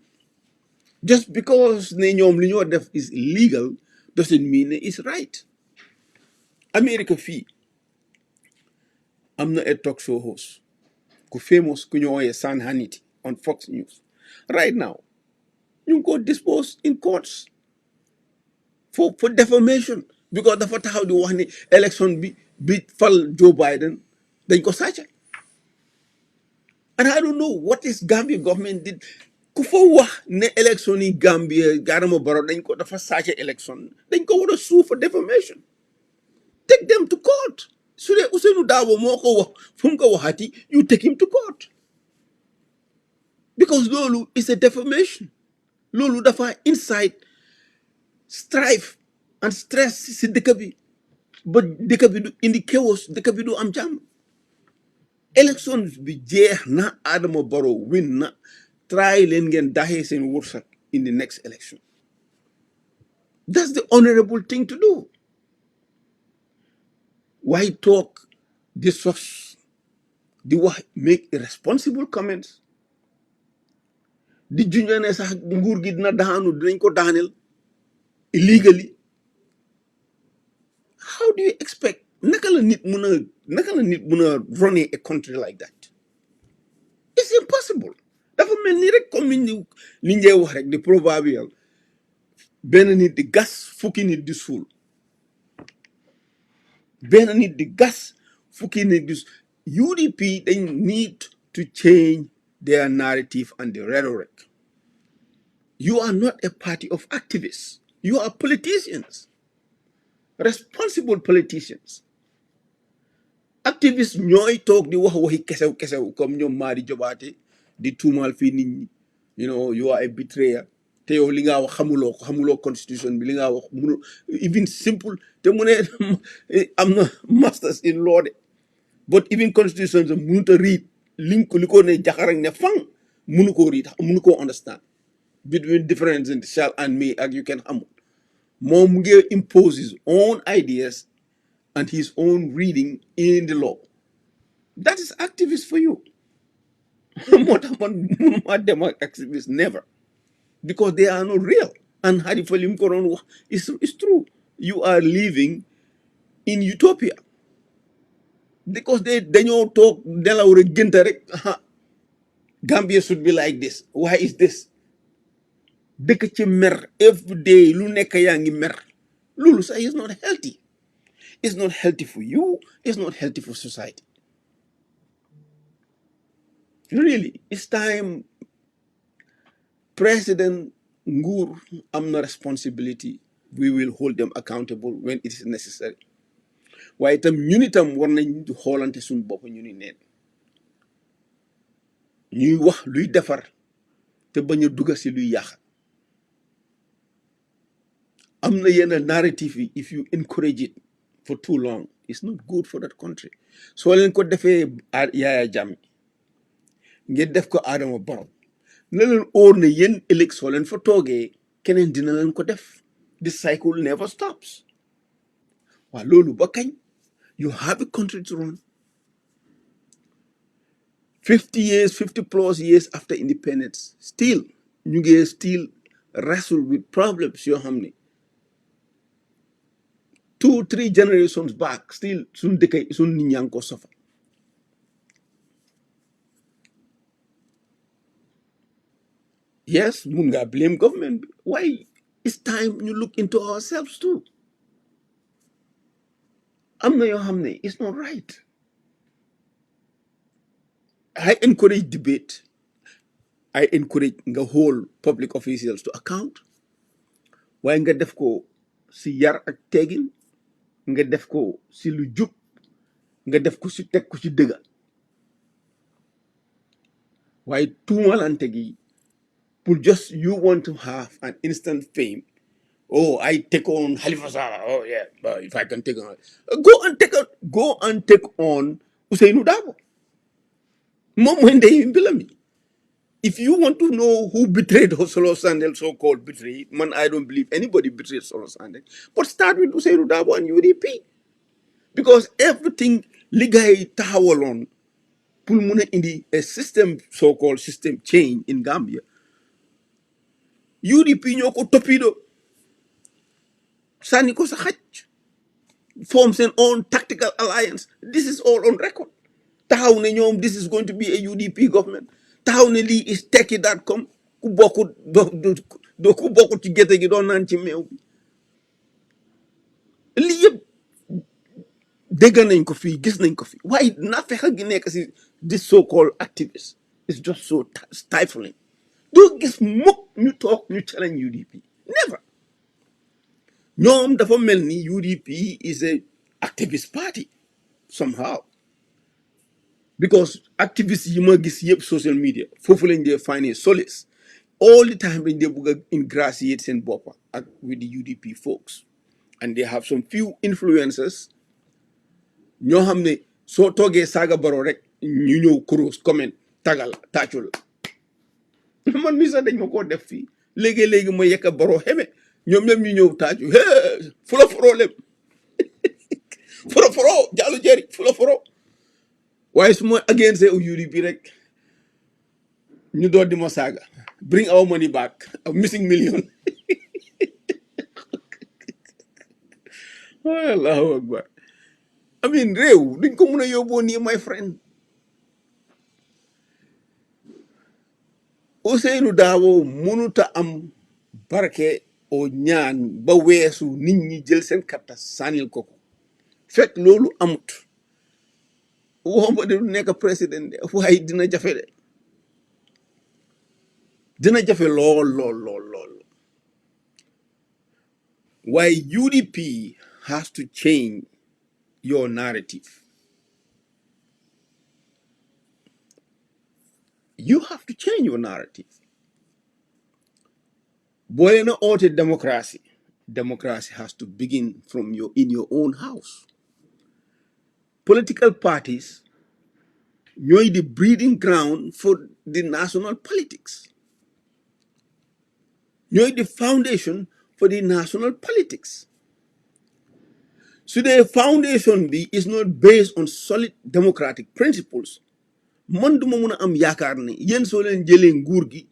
just because ne ñoom li ñoo def is illegal doesn't mean it's right America fii am na a talk show host ku famous ku ñu wooyee Sean Hannity on Fox News right now ñu ngi ko dispose in courts for defamation because dafa taxaw di wax ni election bi fal Joe Biden dañ ko sàcca and I don't know what is Gambia government did ku fa wax ne election yi Gambia Adama Barrow dañ ko dafa sàcca election dañ ko war a sue for defamation take them to court su dee Ousainou Darboe moo ko wax fu mu ko waxati you take him to court because loolu is a defamation loolu dafa incite strife and stress si dëkk bi ba dëkk bi du indi chaos dëkk bi du am jàmm élection bi jeex na Adama Barrow win na try leen ngeen daxee seen wërsëg in the next election that's the honorable thing to do why talk di sos di wax make irresponsible comments di junjane sax nguur gi dina daanu dinañ ko daaneel illegally how do you expect naka la nit mun a running a country like that it's impossible dafa mel ni rek comme li njee wax rek di proverbial benn nit di gas fukki nit di suul benn nit di gas fukki nit di UDP they need to change their narrative and the rhetoric. You are not a party of activists. You are politicians, responsible politicians. Activists ñooy toog di wax waxi kesew comme ñoom Madi Jobaate di tuumaal fii nit ñi, you are a betrayer. Te yow li nga wax xamuloo constitution bi li nga wax mënu even simple te mu ne am na masters in law de, but even constitution sa mënut a read li ko ne jaxarang ne fang mënu koo read mënu koo understand between difference in shall and may ak you can xamul moom mu ngi impose his own ideas and his own reading in the law. That is activist for you. Moo tax man mënuma dem ak activist never, because they are not real. And Hadi Falim Koron is true. You are living in utopia. Because they don't talk Delaware Gintarek. Gambia should be like this. Why is this? Dëkk ci mer every day lu nekk yaa ngi mer. Lulu say is not healthy. It's not healthy for you. It's not healthy for society. Really, it's time. President Ngur amna responsibility. We will hold them accountable when it is necessary. Waaye itam ñun itam war nañ di xoolante suñu bopp ñu ni neen ñuy wax luy defar te bañ a dugga si luy yàq. Am na yenn narrative yi if you encourage it for too long it's not good for that country. Soo leen ko defee Yaya Jammeh ngeen def ko Adama Barrow na leen óor ne yéen ëllëg soo leen fa toogee keneen dina leen ko def. This cycle never stops. Waa loolu ba kañ? You have a country to run. 50 years, 50 plus years after independence, still, you guys still wrestle with problems. You know, 2, 3 generations back, still, soon Ninyanko suffer. Yes, Munga blame government. Why? It's time you look into ourselves too. It's not right. I encourage debate. I encourage the whole public officials to account. Why nga def ko si yar ak tegin, nga def ko si lu jub, nga def ko si tek ko si dëgga. Why tuumalante gi pour just you want to have an instant fame. Oh, I take on Halifa Sallah. Oh yeah, if I can take on, go and take on Ousseynou Dabo. Mom when they me. If you want to know who betrayed Solo Sandel, so-called betrayed, man, I don't believe anybody betrayed Solo Sandel. But start with Ousseynou Dabo and UDP. Because everything ligay tahawalon pour muna indi a system, so-called system change in Gambia. UDP ñoko topido sani ko sa xaj forms an own tactical alliance. This is all on record. Taxaw ne ñoom this is going to be a UDP government. Taxaw ne lii is tekki.com ku bokkut do ku bokkut ci gerte gi doon naan ci meew bi. Lii yëpp dégg nañ ko fii gis nañ ko fii waaye naa fexe gi nekk si this so-called activist is just so stifling. Doo gis mukk ñu toog ñu challenge UDP. Never. ñoom dafa mel ni UDP is a activist party somehow. Because activists yi ma gis yëpp social media foofu lañ dee find solace all the time dañ dee bëgg a ingratiate seen boppa ak with the UDP folks and they have some few influencers ñoo xam ne soo toogee saaga Barrow rek ñu ñëw cross comment tagal tàccul man mi sax dañ ma koo def fii léegi-léegi ma yekka Barrow xeme ñoom ñoom ñu ñëw tàccu fula foro lépp foro jàllu jëri fula foro waaye su ma against UDP rek ñu door di ma saaga bring our money back a missing million. Allahu akbar. I mean réew duñ ko mun a yóbboo nii my friend. Ousseynou Dabo mënuta am barke o ñaan ba weesu nit ñi jël seen karta sànnil ko fekk loolu amut waxuma de du nekk président de waaye dina jafe de dina jafe lool. Why UDP has to change your narrative. You have to change your narrative. Boy, in order democracy has to begin from in your own house. Political parties ñooy the breeding ground for the national politics. Ñooy the foundation for the national politics. So the foundation is not based on solid democratic principles. Man duma mun a am yaakaar ne yéen soo leen jëlee nguur gi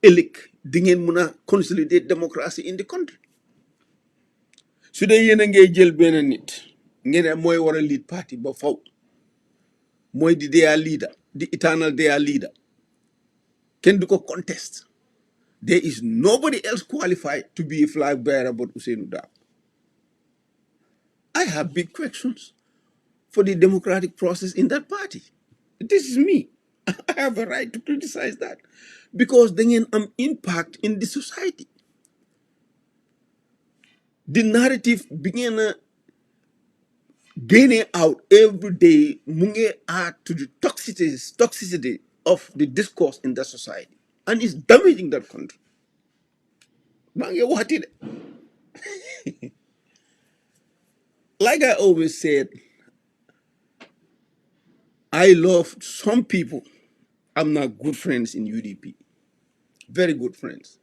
ëllëg di ngeen mun a consolidate democracy in the country. Su dee yéen a ngay jël benn nit ngeen ne mooy war a lead party ba faw mooy di their leader, the eternal their leader. Kenn du ko contest. There is nobody else qualified to be a flag bearer but Ousainou Darboe. I have big questions for the democratic process in that party. This is me. I have a right to criticize that because they have an impact in the society. The narrative began gaining out every day, munge add to the toxicity of the discourse in that society, and it's damaging that country. Like I always said, I love some people. I'm not good friends in UDP. Very good friends.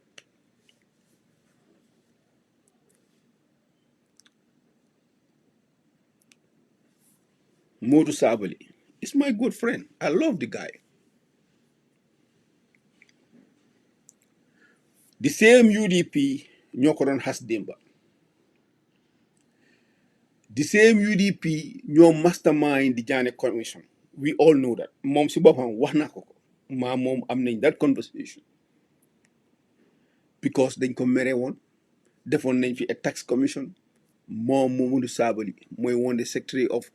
Modu Sabally is my good friend. I love the guy. The same UDP ñoo has Demba. The same UDP ñoo mastermind the Jane Commission. We all know that. Mom si bopam wax na ko. Ma mom am nañ that conversation. Because dañ ko mere woon defoon nañ fi a tax commission. Mom Mamadou Sabally mooy woon the secretary of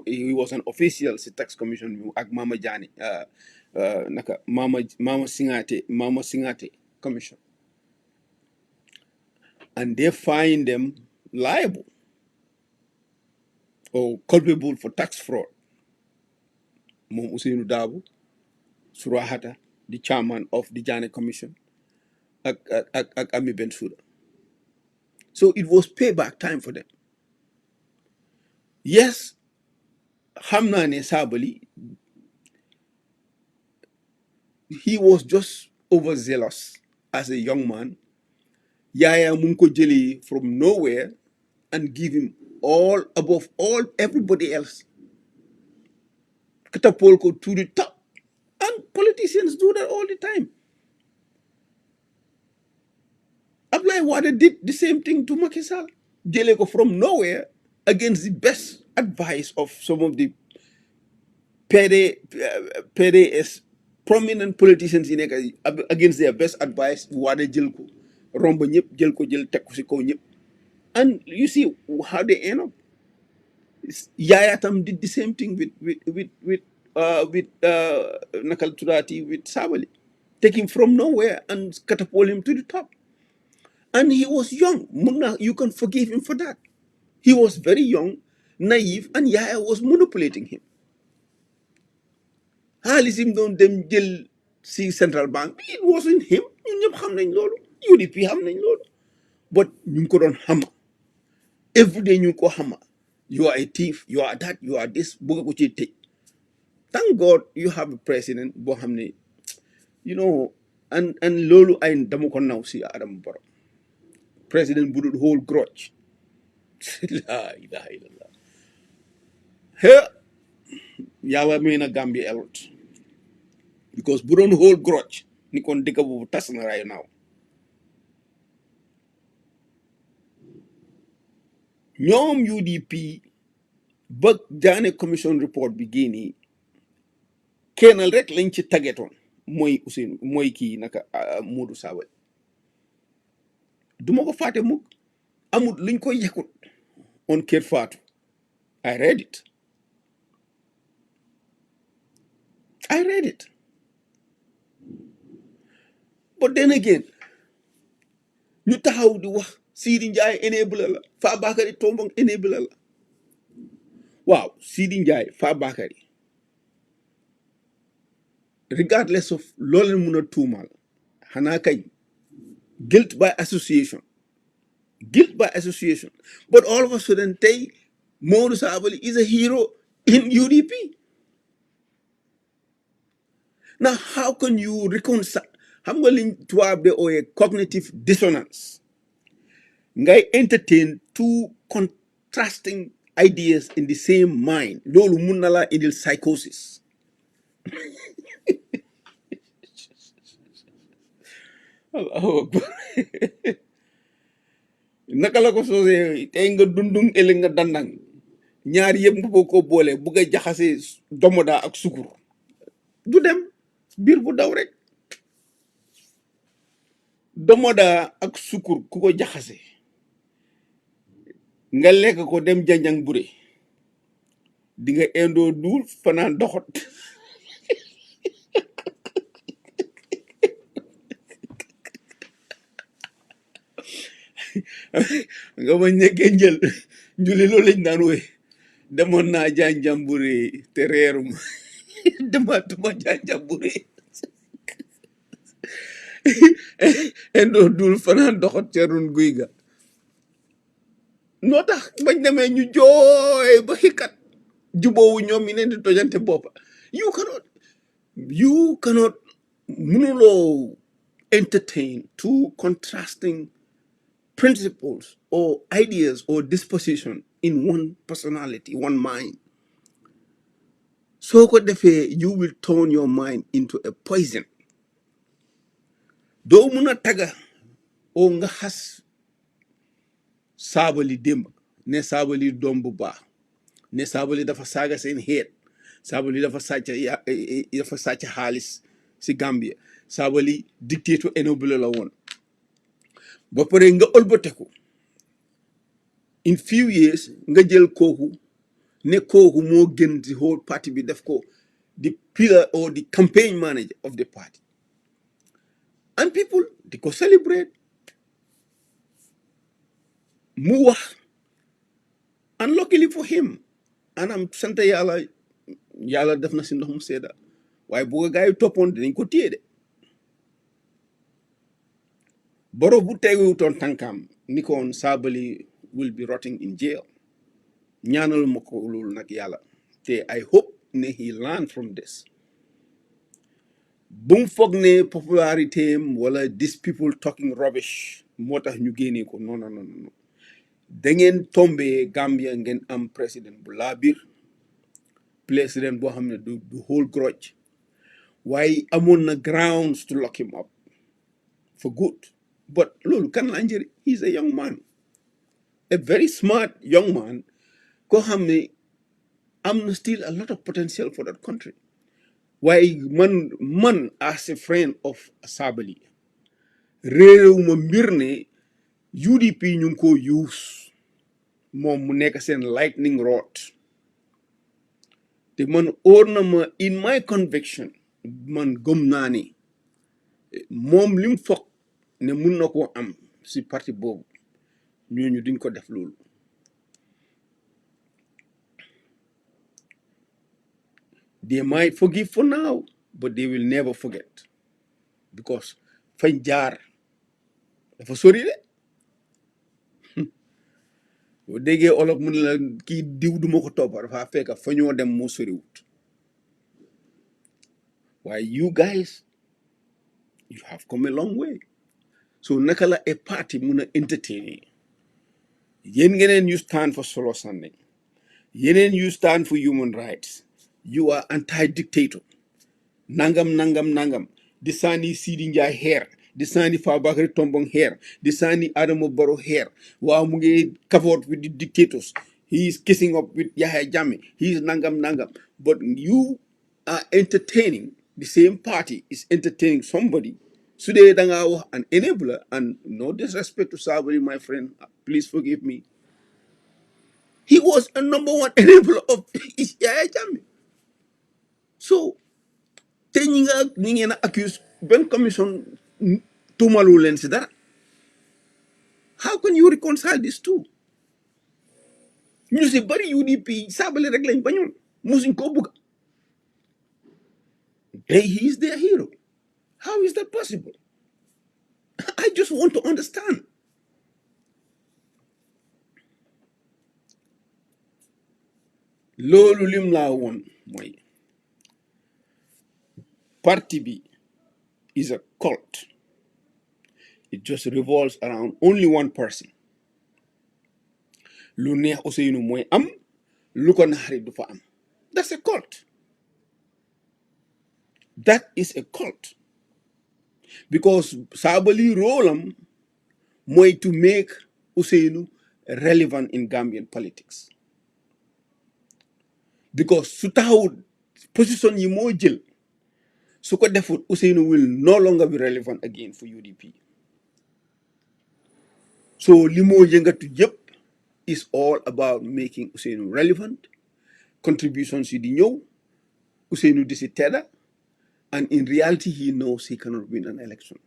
he was an official si tax commission ak Mama Jani naka Mama Singate commission. And they find them liable or culpable for tax fraud. Mom Ousainou Darboe, Surahata, the chairman of the Jane Commission, ak Ami Bensouda. So it was payback time for them. Yes, Hamnane Sabally, he was just overzealous as a young man. Yaya Munko Jeli from nowhere and give him all above all everybody else. Katapolko to the top. And politicians do that all the time. Ablaye Wade did the same thing to Macky Sall. Jeleko from nowhere against the best advice of some of the PDS prominent politicians in against their best advice. Wade Jelko, Rombo Nyep, Jelko Jel Tekusiko Nyep. And you see how they end up. Yaya Tam did the same thing with Nakal Turati, with Sabally. Take him from nowhere and catapult him to the top. And he was young. Muna, you can forgive him for that. He was very young, naive, and Yaya was manipulating him. Halisim don dem jël si central bank. It wasn't him. Ñun ñëpp xam nañ loolu. UDP xam nañ loolu. But ñu ko doon xama. Every day ñu ko xama. You are a thief. You are that. You are this. Bëgg ko ci tëj. Thank God you have a president boo xam ne, you know, and loolu ay dama ko naw si Adama Barrow. President bu dul hold grudge. La ilaha illallah. Here, Yàlla may na Gambia a lot. Because bu doon hold grudge, ni kon dëkk boobu tas na right now. ñoom UDP ba Jane commission report bi génnee kennal rek lañ ci tagetoon mooy Ousainou mooy kii naka Modou Sabally. Duma ko fàtte mukk amul luñ ko yekkut on Kër Fatou. I read it. but then again ñu taxaw di wax Sidi Ndiaye enabler la Fabakary Tombong enabler la waaw Sidi Ndiaye Fabakary regardless of loolu mun a tuumaal xanaa kañ guilt by association but all of a sudden tey Mamadou Sabally is a hero in UDP. Now how can you reconcile xam nga liñ tubaab de ooyee cognitive dissonance ngay entertain two contrasting ideas in the same mind loolu mun na laa indil psychosis. Allahu akbar naka la ko soosee tey nga dundung ëllëg nga dandang ñaar yëpp nga boo ko boole bugg a jaxase domoda ak sukur du dem biir bu daw rek domoda ak sukur ku ko jaxase nga lekk ko dem janjang bure di nga indoo duul fanaan doxot nga ma nekkee njël njuli loolu lañ daan woy demoon naa janjambure te reeruma demaatuma janjambure indoo duul fanaan doxot ca run guy ga noo tax bañ demee ñu jooy ba xikkat juboowu ñoom mi leen di tojante boppa you cannot mënuloo entertain two contrasting principles or ideas or disposition in one personality, one mind. So you will turn your mind into a poison. Do muna taga o nga has Sabally demb ne Sabally dombu ba ne Sabally dafa saga sen head Sabally dafa sàcc xaalis si Gambia Sabally dictator enobule la woon ba pare nga ëlbateku in few years nga jël kooku ne kooku moo gën the whole party bi def ko the pillar or the campaign manager of the party and people di ko celebrate mu wax and luckily for him anam sant yàlla def na si ndox mu sedda waaye bu ko gaa yi toppoon dinañ ko téye de boro bu teguwutoon tànkam ni ko woon Sabally will be rotting in jail ñaanal ma ko loolu nag yàlla te I hope ne he learn from this bum foog ne popularité wala these people talking rubbish moo tax ñu génnee ko non non non da ngeen tombé Gambia ngeen am président bu laa biir président boo xam ne du hold grudge waaye amoon na grounds to lock him up for good but loolu kan la njëriñ he's a young man a very smart young man koo xam ne am na still a lot of potential for that country waaye man as a friend of Sabally réewuma mbir ne UDP ñu ngi ko use moom mu nekk seen lightning rod te man óor na ma in my conviction man gëm naa ne moom lim foog ne mun na koo am si parti boobu ñooñu duñ ko def loolu they might forgive for now but they will never forget because fañ jaar dafa sori de boo déggee olof mun la kii diw duma ko toppa dafa fekk fa ñoo dem moo soriwut waaye you guys you have come a long way so naka la a party mun a entertain yéen ngeneen you stand for solo standing yeneen you stand for human rights you are anti-dictator nangam di sànni Sidi Ndiaye xeer di sànni Fabakary Tombong xeer di sànni Adama Barrow xeer waaw mu ngi cavote with the dictators he is kissing up with Yahya Jammeh he is nangam but you are entertaining the same party is entertaining somebody su dee da ngaa wax an enabler and no disrespect to Sabally my friend please forgive me he was a number one enabler of Yahya Jammeh so te ñi ngeen a accuse benn commission tuumalu leen si dara. How can you reconcile these two? ñu si bari UDP Sabally rek lañ bañoon musuñ koo bugga. He is their hero. How is that possible? I just want to understand. Loolu lim laa woon mooy parti bi is a cult. It just revolves around only one person. Lu neex Ousseynou mooy am, lu ko naxari du fa am. That's a cult. That is a cult. Because Sabally role am mooy to make Ousseynou relevant in Gambian politics. Because su taxawut position yi moo jël su ko defut Ousseynou will no longer be relevant again for UDP. So li moo yëngatu yëpp is all about making Ousseynou relevant, contributions yi di ñëw, Ousseynou di si tedda, and in reality he knows he cannot win an election.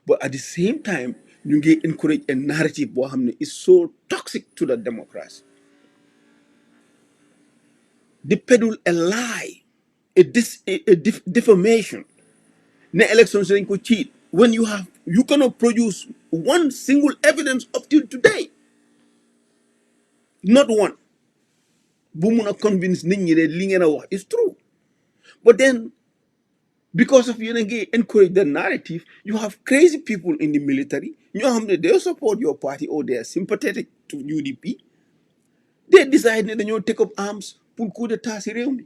But at the same time, ñu ngi encourage a narrative boo xam ne is so toxic to the democracy. They peddle a lie, a defamation. Ne elections dañ ko cheat when you cannot produce one single evidence up till today. Not one. Bu mun a convince nit ñi ne li ngeen a wax is true. But then, because of yéen a ngi encourage the narrative, you have crazy people in the military ñoo xam ne they support your party or they are sympathetic to UDP. They decide ne dañoo take up arms pour coup d'état si réew mi.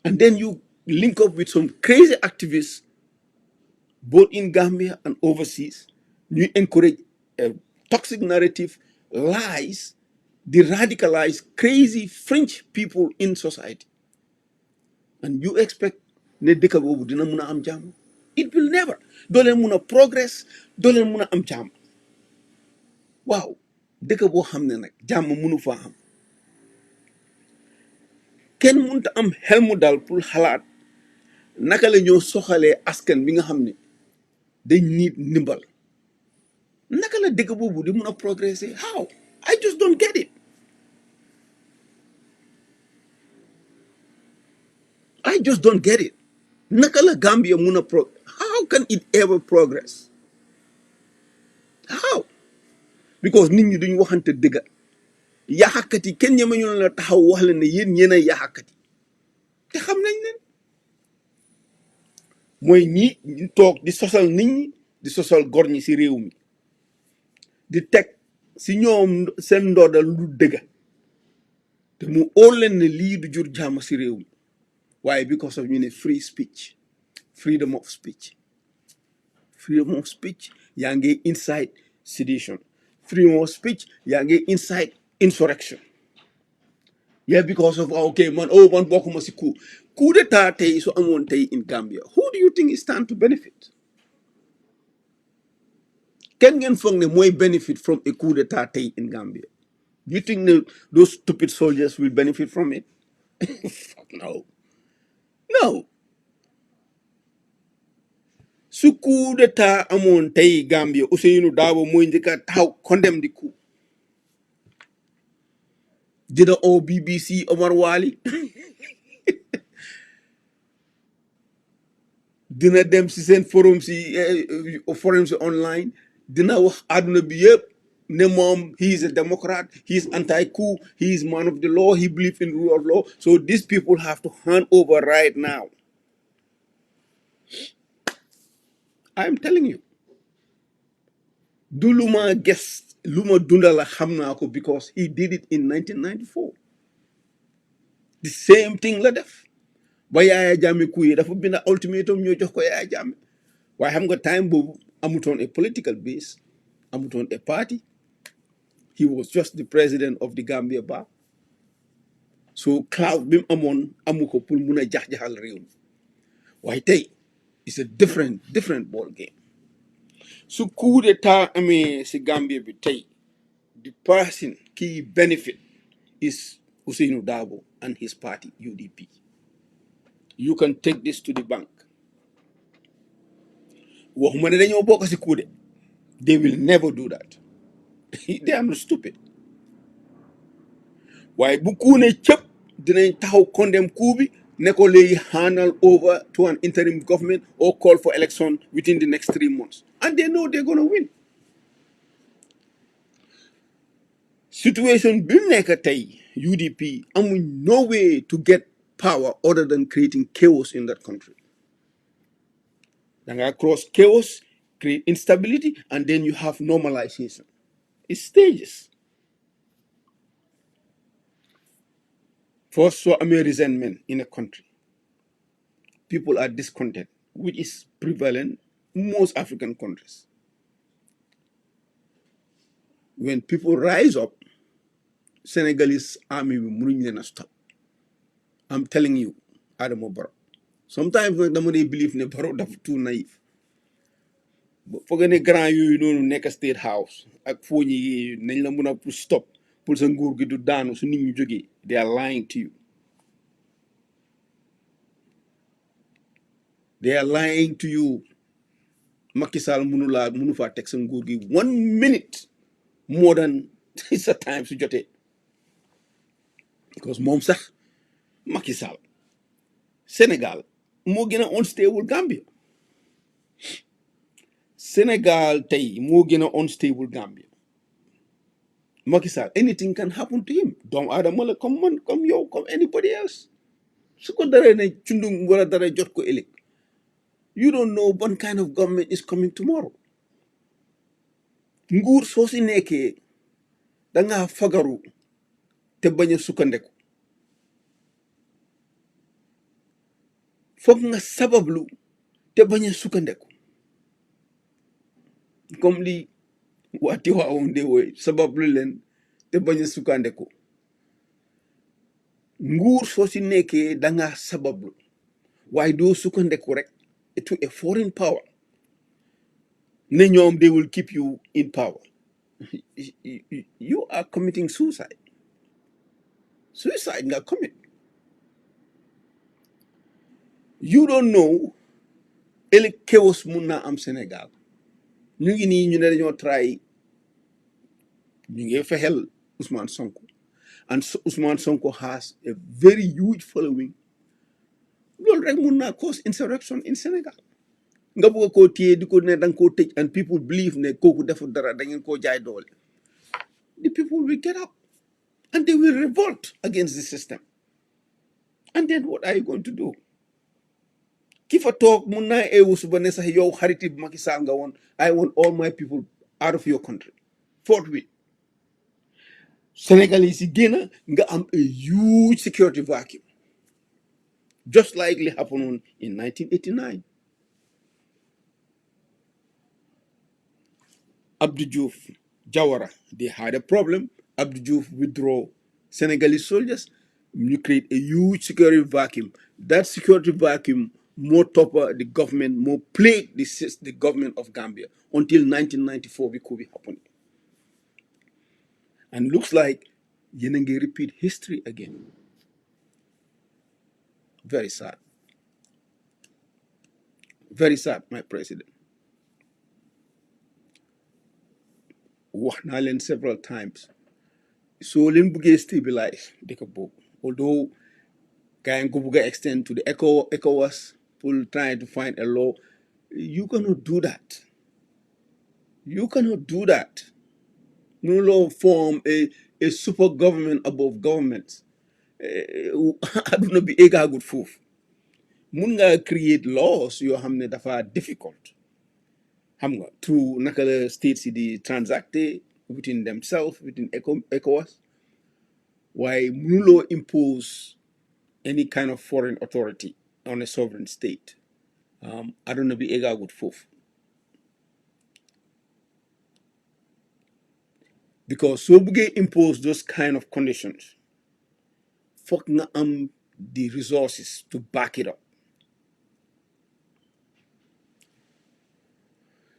And then you link up with some crazy activists both in Gambia and overseas. You encourage a toxic narrative, lies, they radicalize crazy French people in society. And you expect ne dëkk boobu dina mun a am jàmm? It will never. Doo leen mun a progress, doo leen mun a am jàmm. Waaw dëkk boo xam ne nag jàmm munu faa am. Kenn mënut a am xel mu dal pour xalaat naka la ñoo soxalee askan bi nga xam ne dañ need ndimbal. Naka la dëkk boobu di mun a progresser? How? I just don't get it. I just don't get it. Naka la Gambia mun a how can it ever progress? How? Because nit ñi duñ waxante dëgg. Yaxakat yi kenn ñeme ñu la taxaw wax leen ne yéen ñeena yaxakat yi te xam nañ leen mooy ñi toog di sosal nit ñi di sosal gor ñi si réew mi di teg si ñoom seen ndooda lu dëgg te mu óor leen ne lii du jur jàmm si réew mi waaye because of ñu ne free speech, freedom of speech. Freedom of speech yaa ngi inside sedition. Freedom of speech yaa ngi inside insurrection. Yeah, because of okay man bokkuma si coup d'état tey su amoon tey in Gambia, who do you think is stand to benefit? Can ngeen foog ne mooy benefit from a coup d'état tey in Gambia? Do you think those stupid soldiers will benefit from it? Fuck no. No. Su coup d'état amoon tey Gambia, Ousseynou Dabo mooy njëkk a taxaw condemn the coup. Dina oo BBC Omar Wali dina dem si seen forum si online dina wax àdduna bi yëpp ne moom he is a democrat, he is anti-coup, he is man of the law, he believes in rule of law. So these people have to hand over right now. I am telling you. Du luma guess luma dunda la xam naa ko because he did it in 1994. The same thing la def. Ba Yaya Jammeh coup yi dafa bind ultimatum ñoo jox ko Yaya Jammeh. Waaye xam nga time boobu amutoon a political base, amutoon a party. He was just the president of the Gambia Bar. So cloud bim amon amuko pour muna jax-jaxal réew mi. Waaye tey it's a different ball game. So coup d'état amee si Gambia bi tey, the person key benefit is Ousseynou Dabo and his party UDP. You can take this to the bank. waxuma ne dañoo bokk si coup de. They will never do that. They are not stupid. waaye bu coup ne cëpp dinañ taxaw condemn coup bi ne ko léegi handle over to an interim government or call for election within the next 3 months and they know they're gonna win. Situation bi mu nekk tey UDP amuñ no way to get power other than creating chaos in that country. Da nga cross chaos, create instability, and then you have normalization. It's stages. First, so amee resentment in a country. People are discontent, which is prevalent in most African countries. When people rise up, Senegalese army will mënuñ stop. I'm telling you, Adamo Barrow. Sometimes dama dee believe ne Barrow dafa too naive. foog ne grand yooyu noonu nekk State House ak foo ñi nañ la mun a pour stop pour sa nguur gi du daanu su nit ñu jógee. They are lying to you. They are lying to you. Macky Sall mënu faa teg sa nguur gi 1 minute more than sa time su jotee. Because moom sax Macky Sall Sénégal moo gën a unstable Gambia. Sénégal tey moo gën a unstable Gambia. Macky Sall, anything can happen to him. Doomu aadama la comme man, comme yow, comme anybody else. Su ko daree ne cundum wala dara jot ko ëllëg. You don't know what kind of government is coming tomorrow. Nguur soo si nekkee danga fagaru te bañ a sukkandeku. Foog nga sabablu te bañ a sukkandeku. Comme li waati waawoon de woy sabablu leen te bañ a sukkandeku. Nguur soo si nekkee danga sabablu waaye doo sukkandeku rek to a foreign power. Ne ñoom they will keep you in power. You are committing suicide. Suicide nga commit. You don't know ëllëg chaos mun naa am Sénégal. ñu ngi nii ñu ne dañoo try ñu ngi fexel Ousmane Sonko and Ousmane Sonko has a very huge following. Loolu rek mun naa cause insurrection in Sénégal. Nga bëgg koo téye di ko ne danga koo tëj and people believe ne kooku deful dara da ngeen koo jaay doole. The people will get up and they will revolt against the system. And then what are you going to do? Ki fa toog mun naa eewu suba ne sax yow xariti Macky Sall nga woon I want all my people out of your country. Forthwith. Senegalese yi génn nga am a huge security vacuum. Just like it happened in 1989. Abdou Diouf, Jawara, they had a problem. Abdou Diouf withdraw Senegalese soldiers. You create a huge security vacuum. That security vacuum more topper the government, more plagued the government of Gambia until 1994 we could be happening. And looks like Yenenge repeat history again. Very sad. Very sad, my president. Wax naa leen several times. So leen buggee stabilize dëkk boobu. Although going to extend to the ECOWAS, people trying to find a law. You cannot do that. You cannot do that. No law form a super government above governments. I don't know be ega good foof. Mun nga create laws yoo xam ne dafa difficult. Xam nga through naka la states di transacte within themselves, within ECOWAS. Why munuloo impose any kind of foreign authority on a sovereign state. I don't know be ega good foof. Because so buggee impose those kind of conditions, foog nga am the resources to back it up.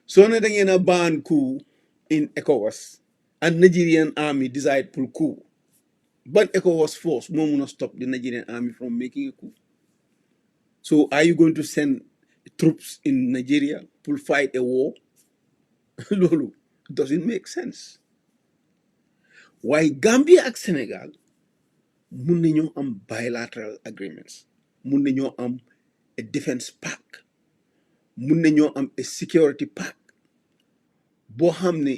So ne da ngeen a ban coup in ECOWAS and Nigerian army decide pour coup. But ECOWAS force moo mun a stop the Nigerian army from making a coup. So are you going to send troops in Nigeria pour fight a war loolu doesn't make sense waaye Gambia ak Sénégal mun nañoo am bilateral agreements mun nañoo am a defense pact mun nañoo am a security pact boo xam ne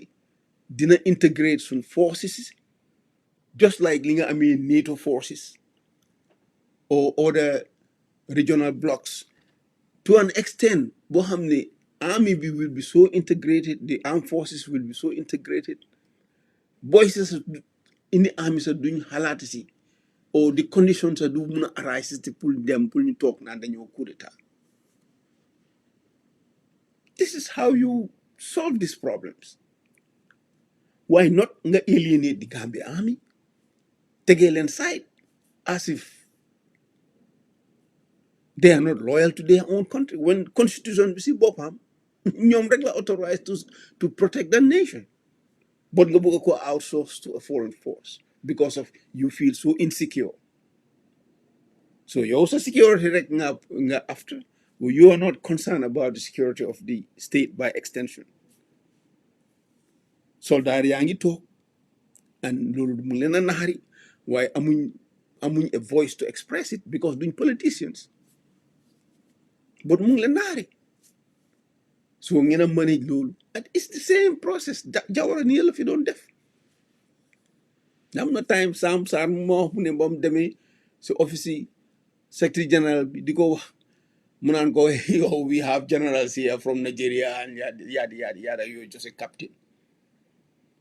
dina integrate suñ forces just like li nga amee NATO forces or other regional blocks to an extent boo xam ne army bi will be so integrated the armed forces will be so integrated boy sax in the army sax duñ xalaati si or the conditions are do mun a arise te pour dem pour ñu toog naan dañoo coup d'état this is how you solve these problems why not nga alienate the Gambia army tegee leen side as if they are not loyal to their own country when constitution bi si boppam ñoom rek la authorized to protect the nation but nga bëgg ko outsource to a foreign force because of you feel so insecure so yow sa security rek nga after well, you are not concerned about the security of the state by extension soldat yaa ngi toog and loolu mu leen a naxari waaye amuñ a voice to express it because duñ politicians but mu ngi leen naxari so ngeen a manage loolu and it's the same process Jawara nii la fi doon def am na time Sam Sarr moo mu ne ba mu demee si office yi secretary general bi di ko wax mu naan ko oh, we have generals here from Nigeria and yada you're just a captain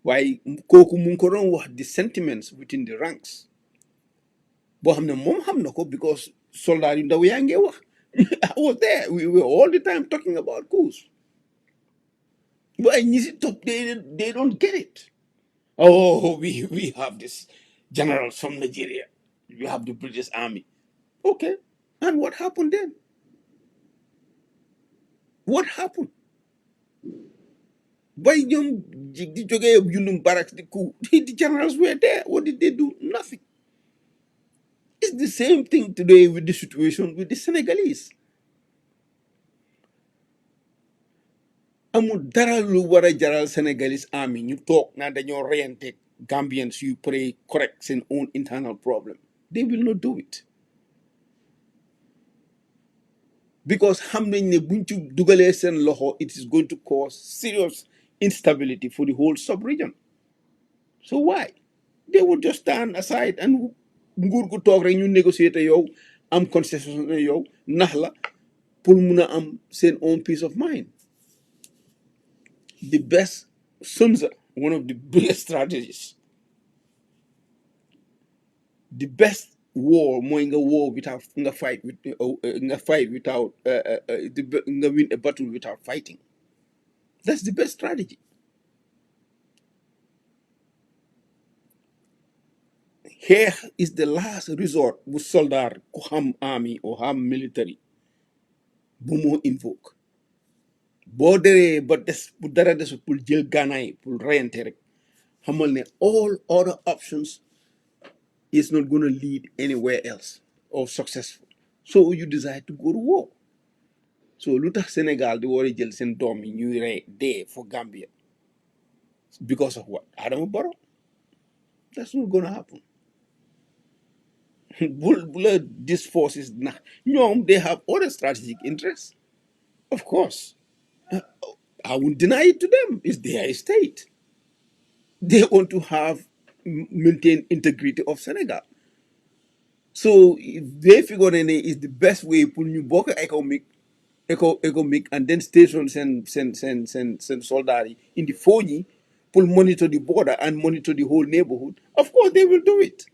waaye kooku mu ngi ko doon wax the sentiments within the ranks boo xam ne moom xam na ko because soldat yu ndaw yaa ngi wax I was there we were all the time talking about coups waaye ñi si top they don't get it oh we have this generals from Nigeria we have the British Army okay and what happened then what happened by ñoom di jógee Yundum barracks the coup the generals were there what did they do nothing it's the same thing today with the situation with the Senegalese amul dara lu war a jaral Senegalese army ñu toog naa dañoo reyante Gambians yu pray correct seen own internal problem they will not do it because xam nañ ne buñ ci dugalee seen loxo it is going to cause serious instability for the whole sub-region so why they would just stand aside and nguur gu toog rek ñu négocier yow am concession yow nax la pour mun a am seen own peace of mind the best sunza one of the biggest strategies the best war mooy nga war without nga fight with nga fight without nga win a battle without fighting that's the best strategy here is the last resort bu soldat ku xam army or xam military bu moo invoke boo deree ba des bu dara des pour jël gànnaay pour reyante rek xamal ne all other options is not going to lead anywhere else or successful so you decide to go to war so lu tax Sénégal di war a jël seen doom yi ñuy rey dee for Gambia because of what Adama Barrow that's not going to happen bula these forces nax ñoom they have other strategic interests of course I won't deny it to them it's their state they want to have maintain integrity of Senegal so if they figure that is the best way pour ñu bokk economic and then station send soldat yi in the phone pour monitor the border and monitor the whole neighborhood of course they will do it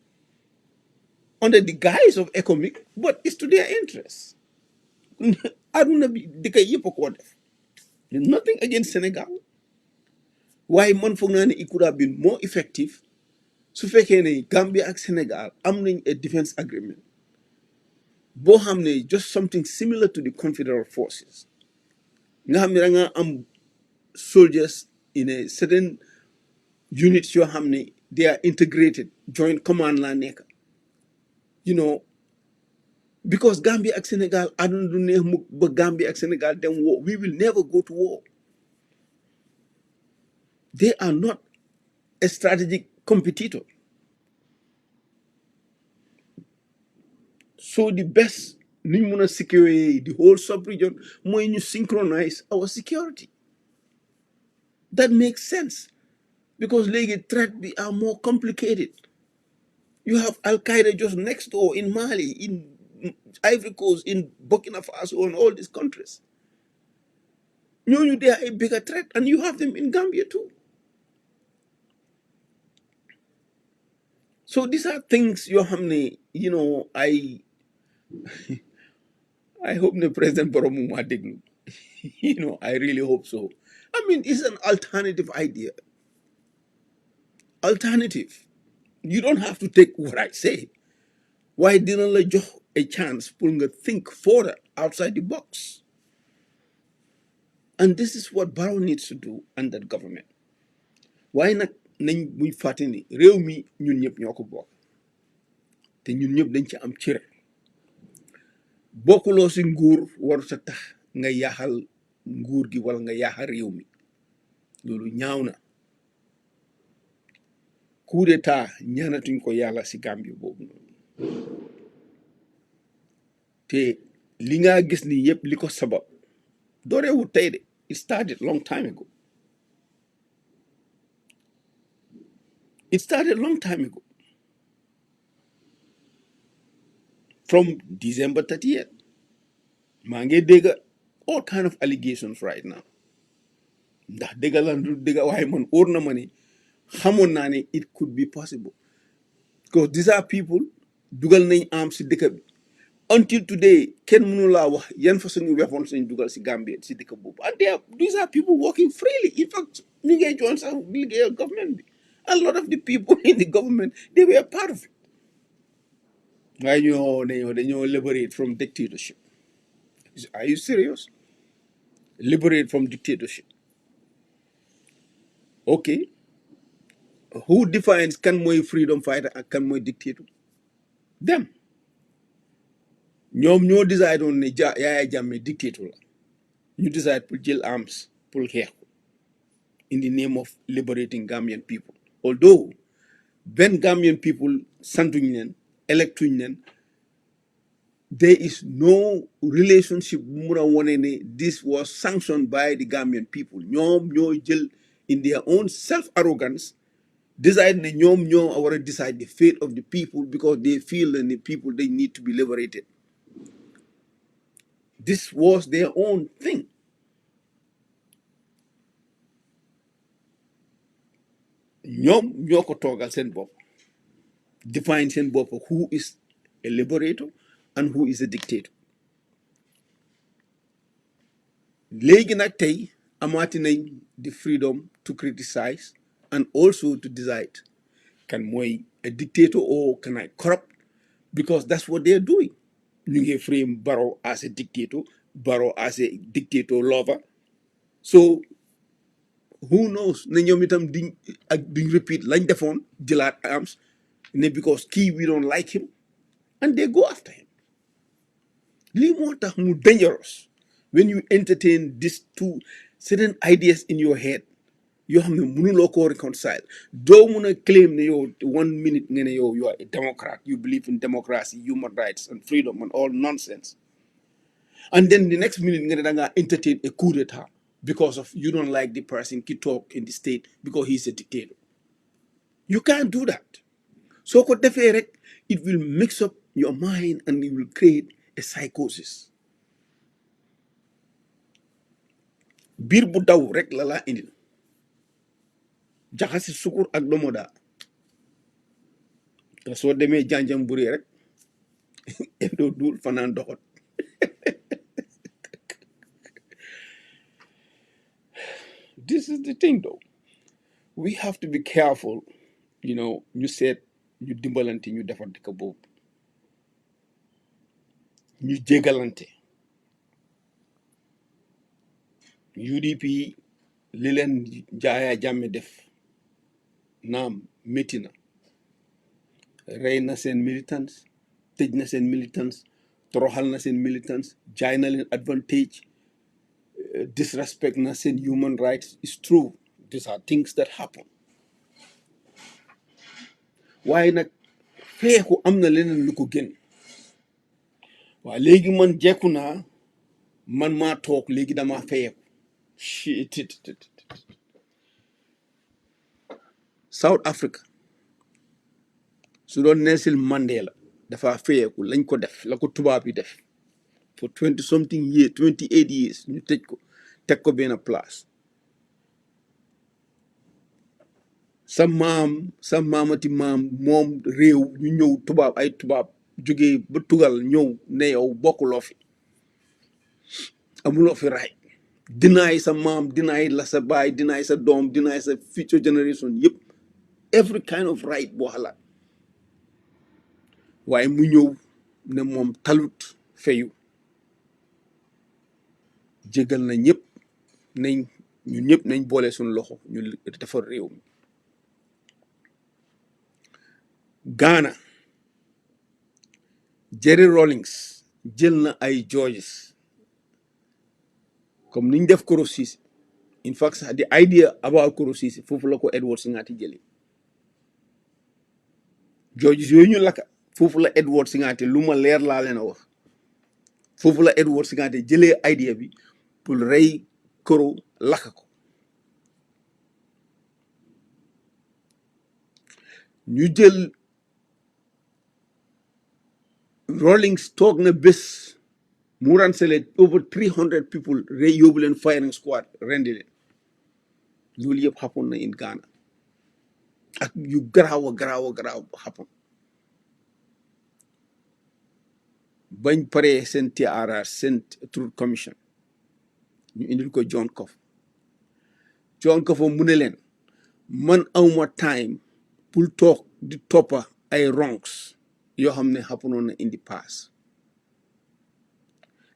under the guise of economic but it's to their interest aduna bi di kay yëpp ko def there's nothing against Senegal waaye man foog naa ne it could have been more effective su fekkee ne Gambia ak Senegal am nañ a defense agreement boo xam ne just something similar to the Confederate forces nga xam ne da nga am soldiers in a certain units yoo xam ne they are integrated joint command la nekk you know because Gambia ak Sénégal àdduna du neex mukk ba Gambia ak Sénégal dem war. We will never go to war. They are not a strategic competitor. So the best niñ mun a secure the whole sub-region mooy ñu synchronize our security. That makes sense because léegi threat bi are more complicated. You have Al Qaeda just next door in Mali, in Ivory Coast, in Burkina Faso, and all these countries. They are a bigger threat, and you have them in Gambia too. So these are things I hope the President Boromu deglu. I really hope so. I mean, it's an alternative idea. Alternative. You don't have to take what I say. Why didn't I just a chance to think further outside the box? And this is what Barrow needs to do under the government. Why not nañ muy fàtte ni réew mi ñun ñëpp ñoo ko bokk te ñun ñëpp dañ ci am cër bokkuloo si nguur waru sa tax nga yaaxal nguur gi wala nga yaaxal réew mi loolu ñaaw na coup d'état ñaanatuñ ko yàlla si Gambie boobu noonu te li nga gis ni yëpp li ko sabab dooreewul tey de it started long time ago. It started a long time ago. From December 30th. maa ngi dégg all kind of allegations right now. ndax dégg la du dégg waaye man óor na ma ni xamoon naa ne it could be possible. Because these are people dugal nañ am si dëkk bi. Until today kenn mënu laa wax yan façon weapons lañ dugal si Gambie si dëkk boobu. And these are people working freely. In fact ñu ngay joon sax liggéeyal government bi. A lot of the people in the government, they were part of it. waaye dañoo liberate from dictatorship. Are you serious? Liberate from dictatorship. Okay. Who defines kan mooy freedom fighter ak kan mooy dictator? Them. ñoom ñoo decide on ne Yaya Jammeh dictator la. ñu decide pour jël arms pour xeex ko in the name of liberating Gambian people. Although benn Gambian people santuñ leen electuñ leen, there is no relationship bu mun a wone ne this was sanctioned by the Gambian people. ñoom ñoo jël in their own self-arrogance decide ne ñoom ñoo war a decide the fate of the people because they feel that the people they need to be liberated. This was their own thing. ñoom ñoo ko toogal seen bopp define seen bopp who is a liberator and who is a dictator. léegi nag tey amaati nañ the freedom to criticize and also to decide kan mooy a dictator or can I corrupt, because that's what they're doing. ñu ngi frame Barrow as a dictator, Barrow as a dictator lover. So who knows ne ñoom itam duñ repeat lañ defoon jëlaat arms ne because kii we don't like him and they go after him. lii moo tax mu dangerous when you entertain these two certain ideas in your head yoo xam ne mënuloo koo reconcile. doo mun a claim ne yow 1 minute nga ne yow you are a Democrat, you believe in democracy, human rights and freedom and all nonsense, and then the next minute nga ne da ngaa entertain a coup d'etat because of you don't like the person ki talk in the state because he's a dictator. You can't do that. So ko defee rek it will mix up your mind and it will create a psychosis. biir bu daw rek la laa indil jaxasi sukur ak domoda te soo demee janjam buri rek doo duul fanaan doxot. This is the thing though, we have to be careful. ñu seet ñu dimbalante ñu defar dëkk boobu ñu jégalante. UDP li leen Yaya Jammeh def naam métti na rey na seen militants tëj na seen militants toroxal na seen militants, jaay na leen advantage, disrespect na seen human rights. It's true, these are things that happen. waaye nag feeku am na leneen lu ko gën. waaw léegi man jekku naa man maa toog léegi damaa feyeku. South Africa su doon Nelson Mandela dafa feyeku lañ ko def la ko tubaab yi def for 20 something years 28 years ñu tëj ko teg ko benn place. sa maamati maam moom réew ñu ñëw tubaab ay tubaab jógee ba tugal ñëw ne yow bokkuloo fi amuloo fi right dinaay sa maam dinaay la sa baay dinaay sa doom dinaay sa future generation yëpp every kind of right boo xalaat. waaye mu ñëw ne moom talut feyu jégal na ñëpp nañ ñun ñëpp nañ boole suñu loxo ñu defar réew mi. Ghana Jerry Rawlings jël na ay judges comme niñ def Koro Ceesay. In fact the idea about Koro Ceesay foofu la ko Edward Singati jëlee judges yooyu ñu lakka foofu la Edward Singati lu ma leer laa leen a wax foofu la Edward Singati jëlee idea bi pour rey Koro lakka ko. ñu jël Rawlings toog na bés mu ransale over 300 people rey yóbbu leen firing squad rendi leen. loolu yëpp happen na in Ghana ak yu garaaw happen bañ paree seen TRR seen Truth Commission ñu indil ko John Kufuor mu ne leen man awma time pour toog di toppa ay wrongs yoo xam ne happenoon na in the past.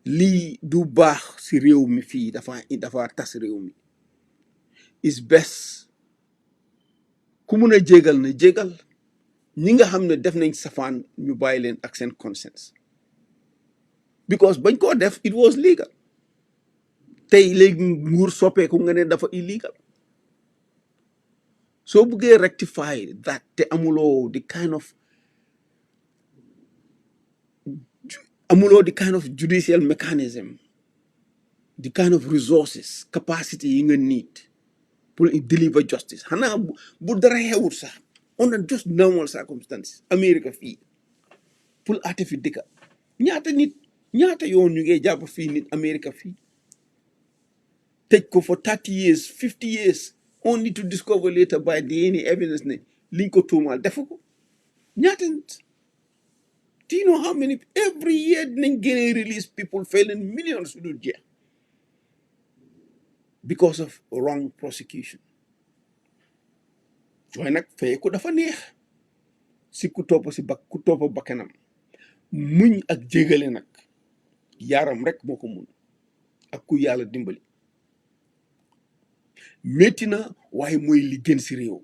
lii du baax si réew mi fii dafa tas réew mi. is best ku mun a jégal na jégal ñi nga xam ne def nañ safaan ñu bàyyi leen ak seen conscience because bañ koo def it was legal. tey léegi nguur soppeeku nga ne dafa illegal. soo buggee rectify that te amuloo the kind of judicial mechanism, the kind of resources capacity yi nga need pour deliver justice. xanaa bu dara xewut sax under just normal circumstances America fii pour ate fi dëkka ñaata yoon ñu ngi jàpp fii nit America fii tëj ko for 30 years 50 years only to discover later by the any evidence ne liñ ko tuumaal defu ko. ñaata nit do you know how many every year dinañ gën release people failing millions dul jeex because of wrong prosecution. waaye nag fay ko dafa neex si ku toppa bakkanam muñ ak jégale nag yaaram rek moo ko mun ak ku yàlla dimbali. métti na waaye mooy li gën si réew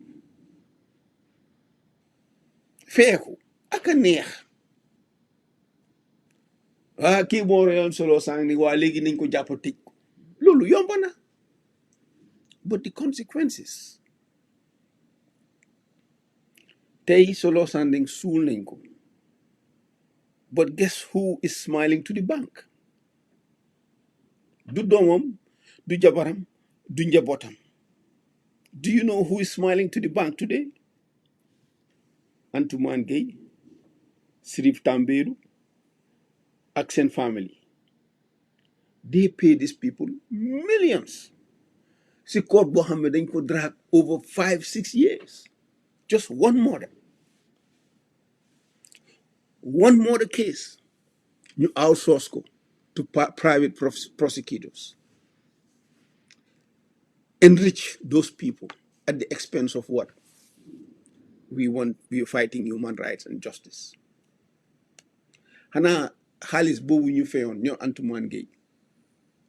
feeku ak a neex. kii moo reyoon solo sang ni waa léegi nañ ko jàpp tëj ko loolu yomb na but the consequences. tey solo sanding suul nañ ko but guess who is smiling to the bank? du doomam du jabaram du njabootam. do you know who is smiling to the bank today? Antoumane Gueye, Sirif Tambadou ak seen family. they pay these people millions si court boo xam ne dañ ko drag over 5-6 years. just one murder case ñu outsource ko to private prosecutors, enrich those people at the expense of what we are fighting human rights and justice. xanaa xaalis boobu ñu fayoon ñoom Antoumane Gueye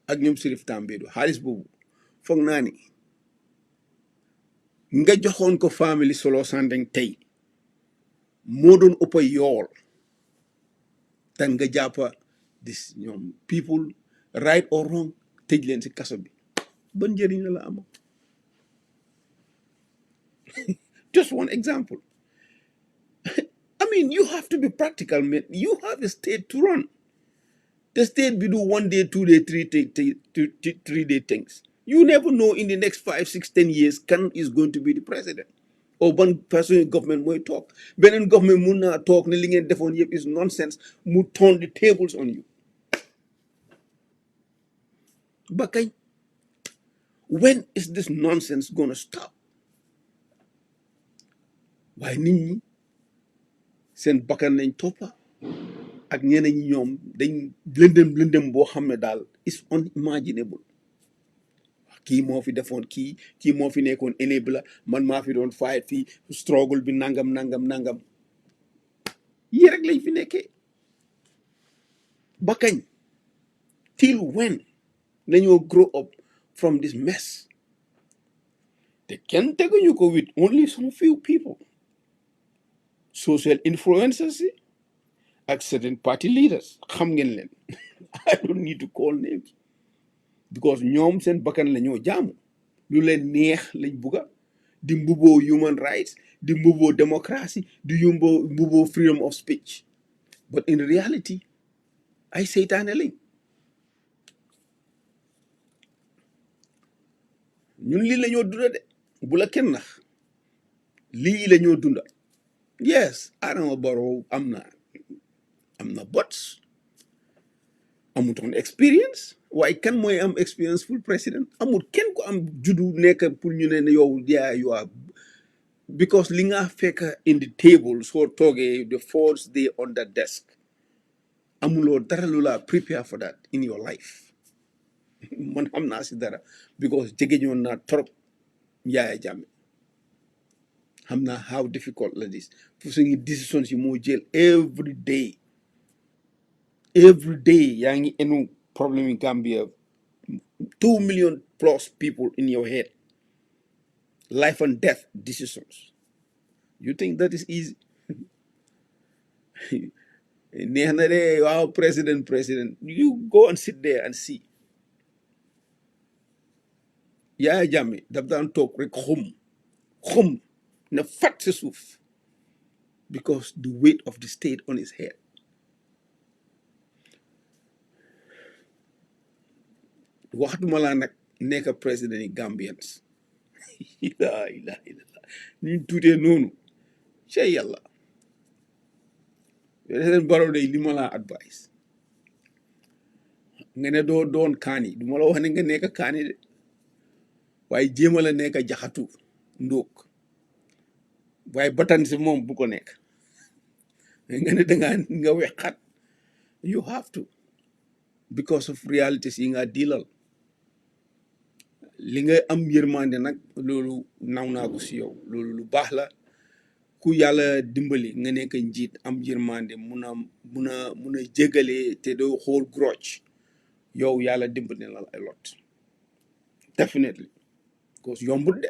ak ñoom Sirif Tambadou xaalis boobu foog naa ni nga joxoon ko family Solo Sandeng tey moo doon ëpp yool tan nga jàppa this people, right or wrong, tëj leen si kaso bi ban njëriñ la am. Just one example. I mean, you have to be practical, man. You have a state to run. The state will do 1 day, 2 day, 3 day things. You never know in the next 5, 6, 10 years, can is going to be the president. Or one person in government may talk. But in government, mun na talk, ne li ngeen defoon yëpp is nonsense. Mu turn the tables on you. But when is this nonsense going to stop? Why nit ñi seen bakkan lañ toppa ak ñeneen ñi ñoom dañ lëndëm boo xam ne daal is unimaginable. Kii moo fi defoon kii moo fi nekkoon enabler man maa fi doon fight fii struggle bi nangam yii rek lañ fi nekkee ba kañ till when nañoo grow up from this mess te kenn teguñu ko with only some few people, social influencers yi ak certain party leaders xam ngeen leen. I don't need to call names because ñoom seen bakkan la ñoo jaamu lu leen neex lañ bugga di mbuboo human rights, di mbuboo democracy, di mbuboo freedom of speech, but in reality ay seytaane lañ. ñun lii la ñoo dunda de bu la kenn nax lii la ñoo dunda. Yes, Adama Barrow am na bots amutoon experience waaye kan mooy am experience full president amul kenn ko am juddu nekk pour ñu ne yow you are because li nga fekk in the table soo toogee the first day on the desk amuloo dara lu la prepare for that in your life. Man xam naa si dara because jege ñoon naa trop Yaya Jammeh xam naa how difficult la this pour suñu decisions yi moo jël every day yaa ngi enu problème in Gambia 2 million plus people in your head, life and death decisions. You think that is easy? Neex na de waaw president you go and sit there and see. Yaya Jammeh daf daan toog rek xum na fat si suuf because the weight of the state on his head. Waxatuma laa nag nekk président yi Gambians. La ilaha illallah ñu tuutee noonu ca yàlla. Président Barrow day li ma laa advice nga ne doo doon kaani du ma la wax ne nga nekk kaani de waaye jéema la nekk jaxatu ndóog waaye batan si moom bu ko nekk nga ne dangaa nga wexat. You have to because of realities yi nga diilal li nga am yërmande nag loolu naw naa ko si yow loolu lu baax la ku yàlla dimbali nga nekk njiit am yërmande mun a jégale te doo xool grudge yow yàlla dimbali na la a lot definitely because yombut de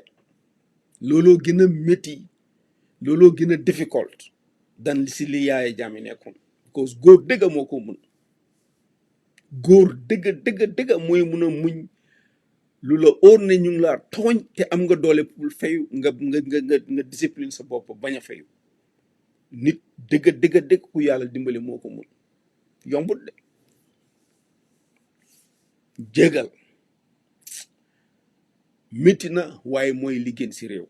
looloo gën a métti looloo gën a difficult dan si li Yaya Jammeh nekkoon because góor dëgga moo ko mun góor dëgga mooy mun a muñ lu la óor ne ñu ngi laa tooñ te am nga doole pour fayu nga discipline sa bopp bañ a fayu nit dëgg ku yàlla dimbali moo ko mun yombut de jégal métti na waaye mooy li gën si réew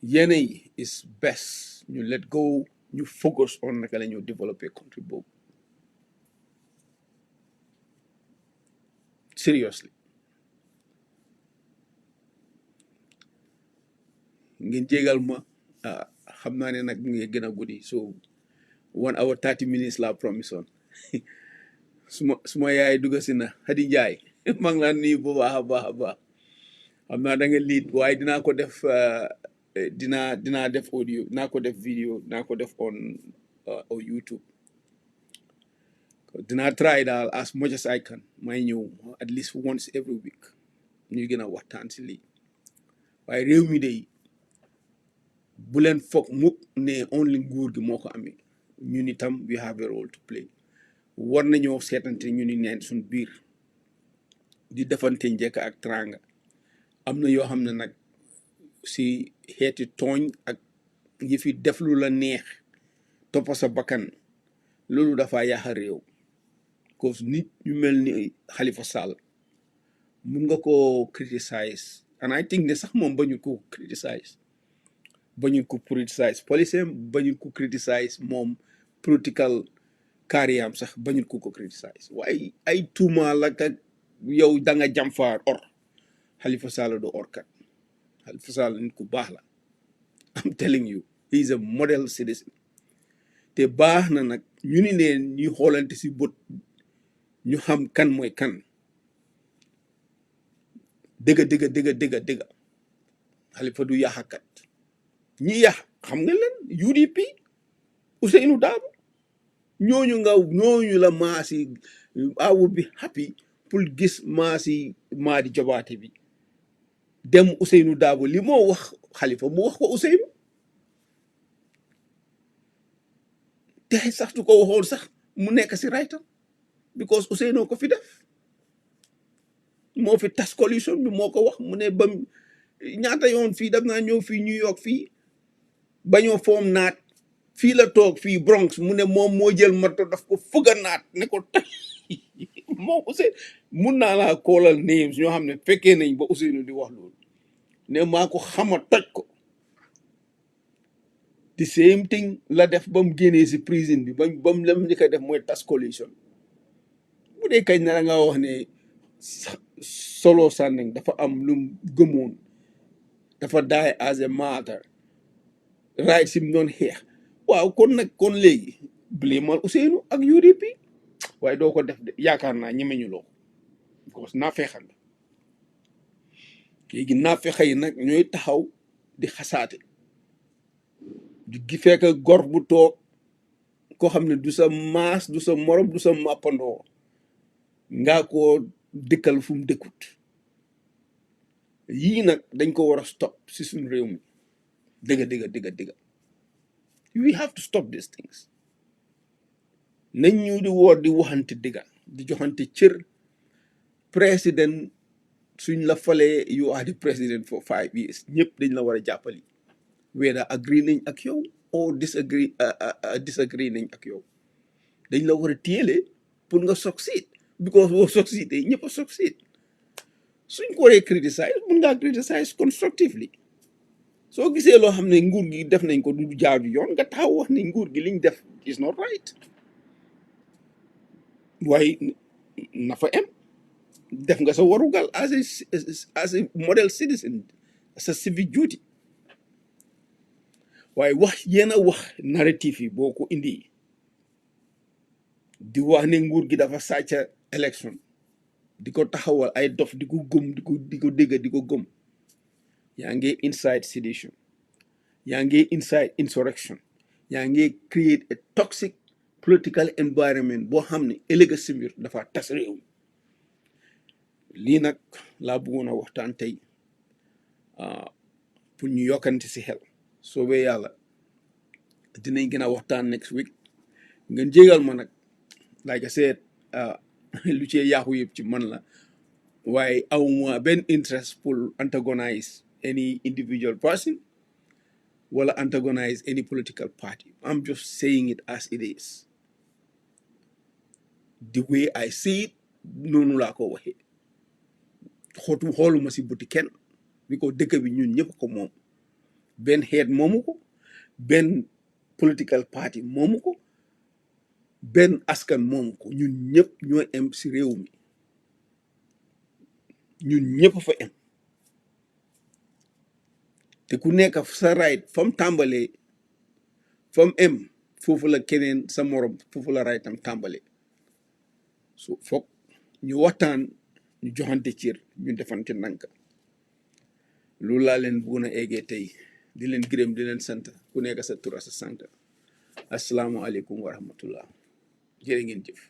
yene yi is best ñu let go ñu focus on naka la ñu développer country boobu seriously ngeen jégal ma xam naa ne nag mu ngi gën a guddi so 1 hour 30 minutes la promise on suma yaay dugga si na Hadi Njaay maa ngi laa nuyu bu baax a baax xam naa da nga liit waaye dinaa ko def dinaa def audio dinaa ko def video dinaa ko def on YouTube dinaa try daal as much as I can may ñëw at least once every week ñuy gën a waxtaan si lii waaye réew mi de bu leen foog mukk ne only nguur gi moo ko amee ñun itam we have a role to play. war nañoo seetante ñu ni neen suñ biir di defante njëkk ak tranga am na yoo xam ne nag si xeeti tooñ ak yi fi def lu la neex toppa sa bakkan loolu dafa yaaxa réew cause nit ñu mel ni Halifa Sallah mun nga ko criticize and I think ne sax moom bañul ko criticize policy bañul ko criticize moom political carrière am sax bañul ko criticize waaye ay tuuma la ka yow da nga jàmfaar or Halifa Sallah du orkat Halifa Sallah nit ku baax la I'm telling you he is a model citizen te baax na nag ñu ni neen ñuy xoolante si bët ñu xam kan mooy kan dëgga Halifa du yaxakat ñi yax xam nga leen UDP Ousseynou Dabo ñooñu la maasi I would be happy pour gis maasi Madi Jobaate bi dem Ousseynou Dabo li moo wax Halifa mu wax ko Ousseynou te sax tu ko waxoon sax mu nekk si raytam because Ousseynou ko fi def moo fi tas coalition bi moo ko wax mu ne bam ñaata yoon fii daf naa ñëw fii New York fii bañoo foom naat fii la toog fii Bronx mu ne moom moo jël marto daf ko fëgga naat ne ko tay moo Ousseynou mun naa laa koolal names ñoo xam ne fekkee nañ ba Ousseynou di wax loolu ne maa ko xama toj ko the same thing la def ba mu génnee si prison bi ba mu lam njëkk a def mooy tas coalition bu dee kañ na nga wax ne Solo Sandeng dafa am lum gëmoon dafa die as a martyr right si mu doon xeex waaw kon nag kon léegi blimal Ousseynou ak UDP waaye doo ko def de yaakaar naa ñemeñu loo ko parce que naa feexal la léegi naa fexe yi nag ñooy taxaw di xasaate di fekk gor bu toog koo xam ne du sa maas du sa morom du sa màppandoo ngaa ko dëkkal fu mu dëkkut yii nag dañ ko war a stop si suñu réew mi dëgga we have to stop these things nañ ñu di woor di waxante dëgga di joxante cër président suñ la falee you are the president for 5 years ñëpp dañ la war a jàppali whether agree nañ ak yow or disagree nañ ak yow dañ la war a téyelee pour nga succeed because boo succeed ñëpp a succeed suñ ko waree criticize mun ngaa criticize constructively soo gisee loo xam ne nguur gi def nañ ko du jaadu yoon nga taxaw wax ne nguur gi liñ def is not right waaye na fa am def nga sa warugal as a model citizen sa civic duty waaye wax yéen a wax narrative yi boo ko indi di wax ne nguur gi dafa sàcca élection di ko taxawal ay dof di ko gëm di ko dégg di ko gëm yaa ngi inside sedition yaa ngi inside insurrection yaa ngi create a toxic political environment boo xam ne ëllëg si biir dafa tas réew lii nag laa bëggoon a waxtaan tey pour ñu yokkante si xel soobee yàlla dinañ gën a waxtaan next week ngeen jégal ma nag like I said lu ci yaaxu yëpp ci man la waaye awma benn interest pour antagonize any individual person wala antagonize any political party. I'm just saying it as it is. The way I see it, noonu laa ko waxee xooluma si buti kenn bi ko dëkk bi ñun ñëpp ko moom benn xeet moomu ko benn political party moomu ko benn askan moomu ko ñun ñëpp ñoo am si réew mi ñun ñëpp fa am te ku nekk sa right fam tàmbalee fam am foofu la keneen sa morom foofu la right am tàmbalee so foog ñu waxtaan ñu joxante cër ñu defante nanka loolu laa leen bëggoon a eggee tey di leen gërëm di leen sant ku nekk sa tur sa sant assalaamu aleykum wa rahmatullah jërë ngeen jëf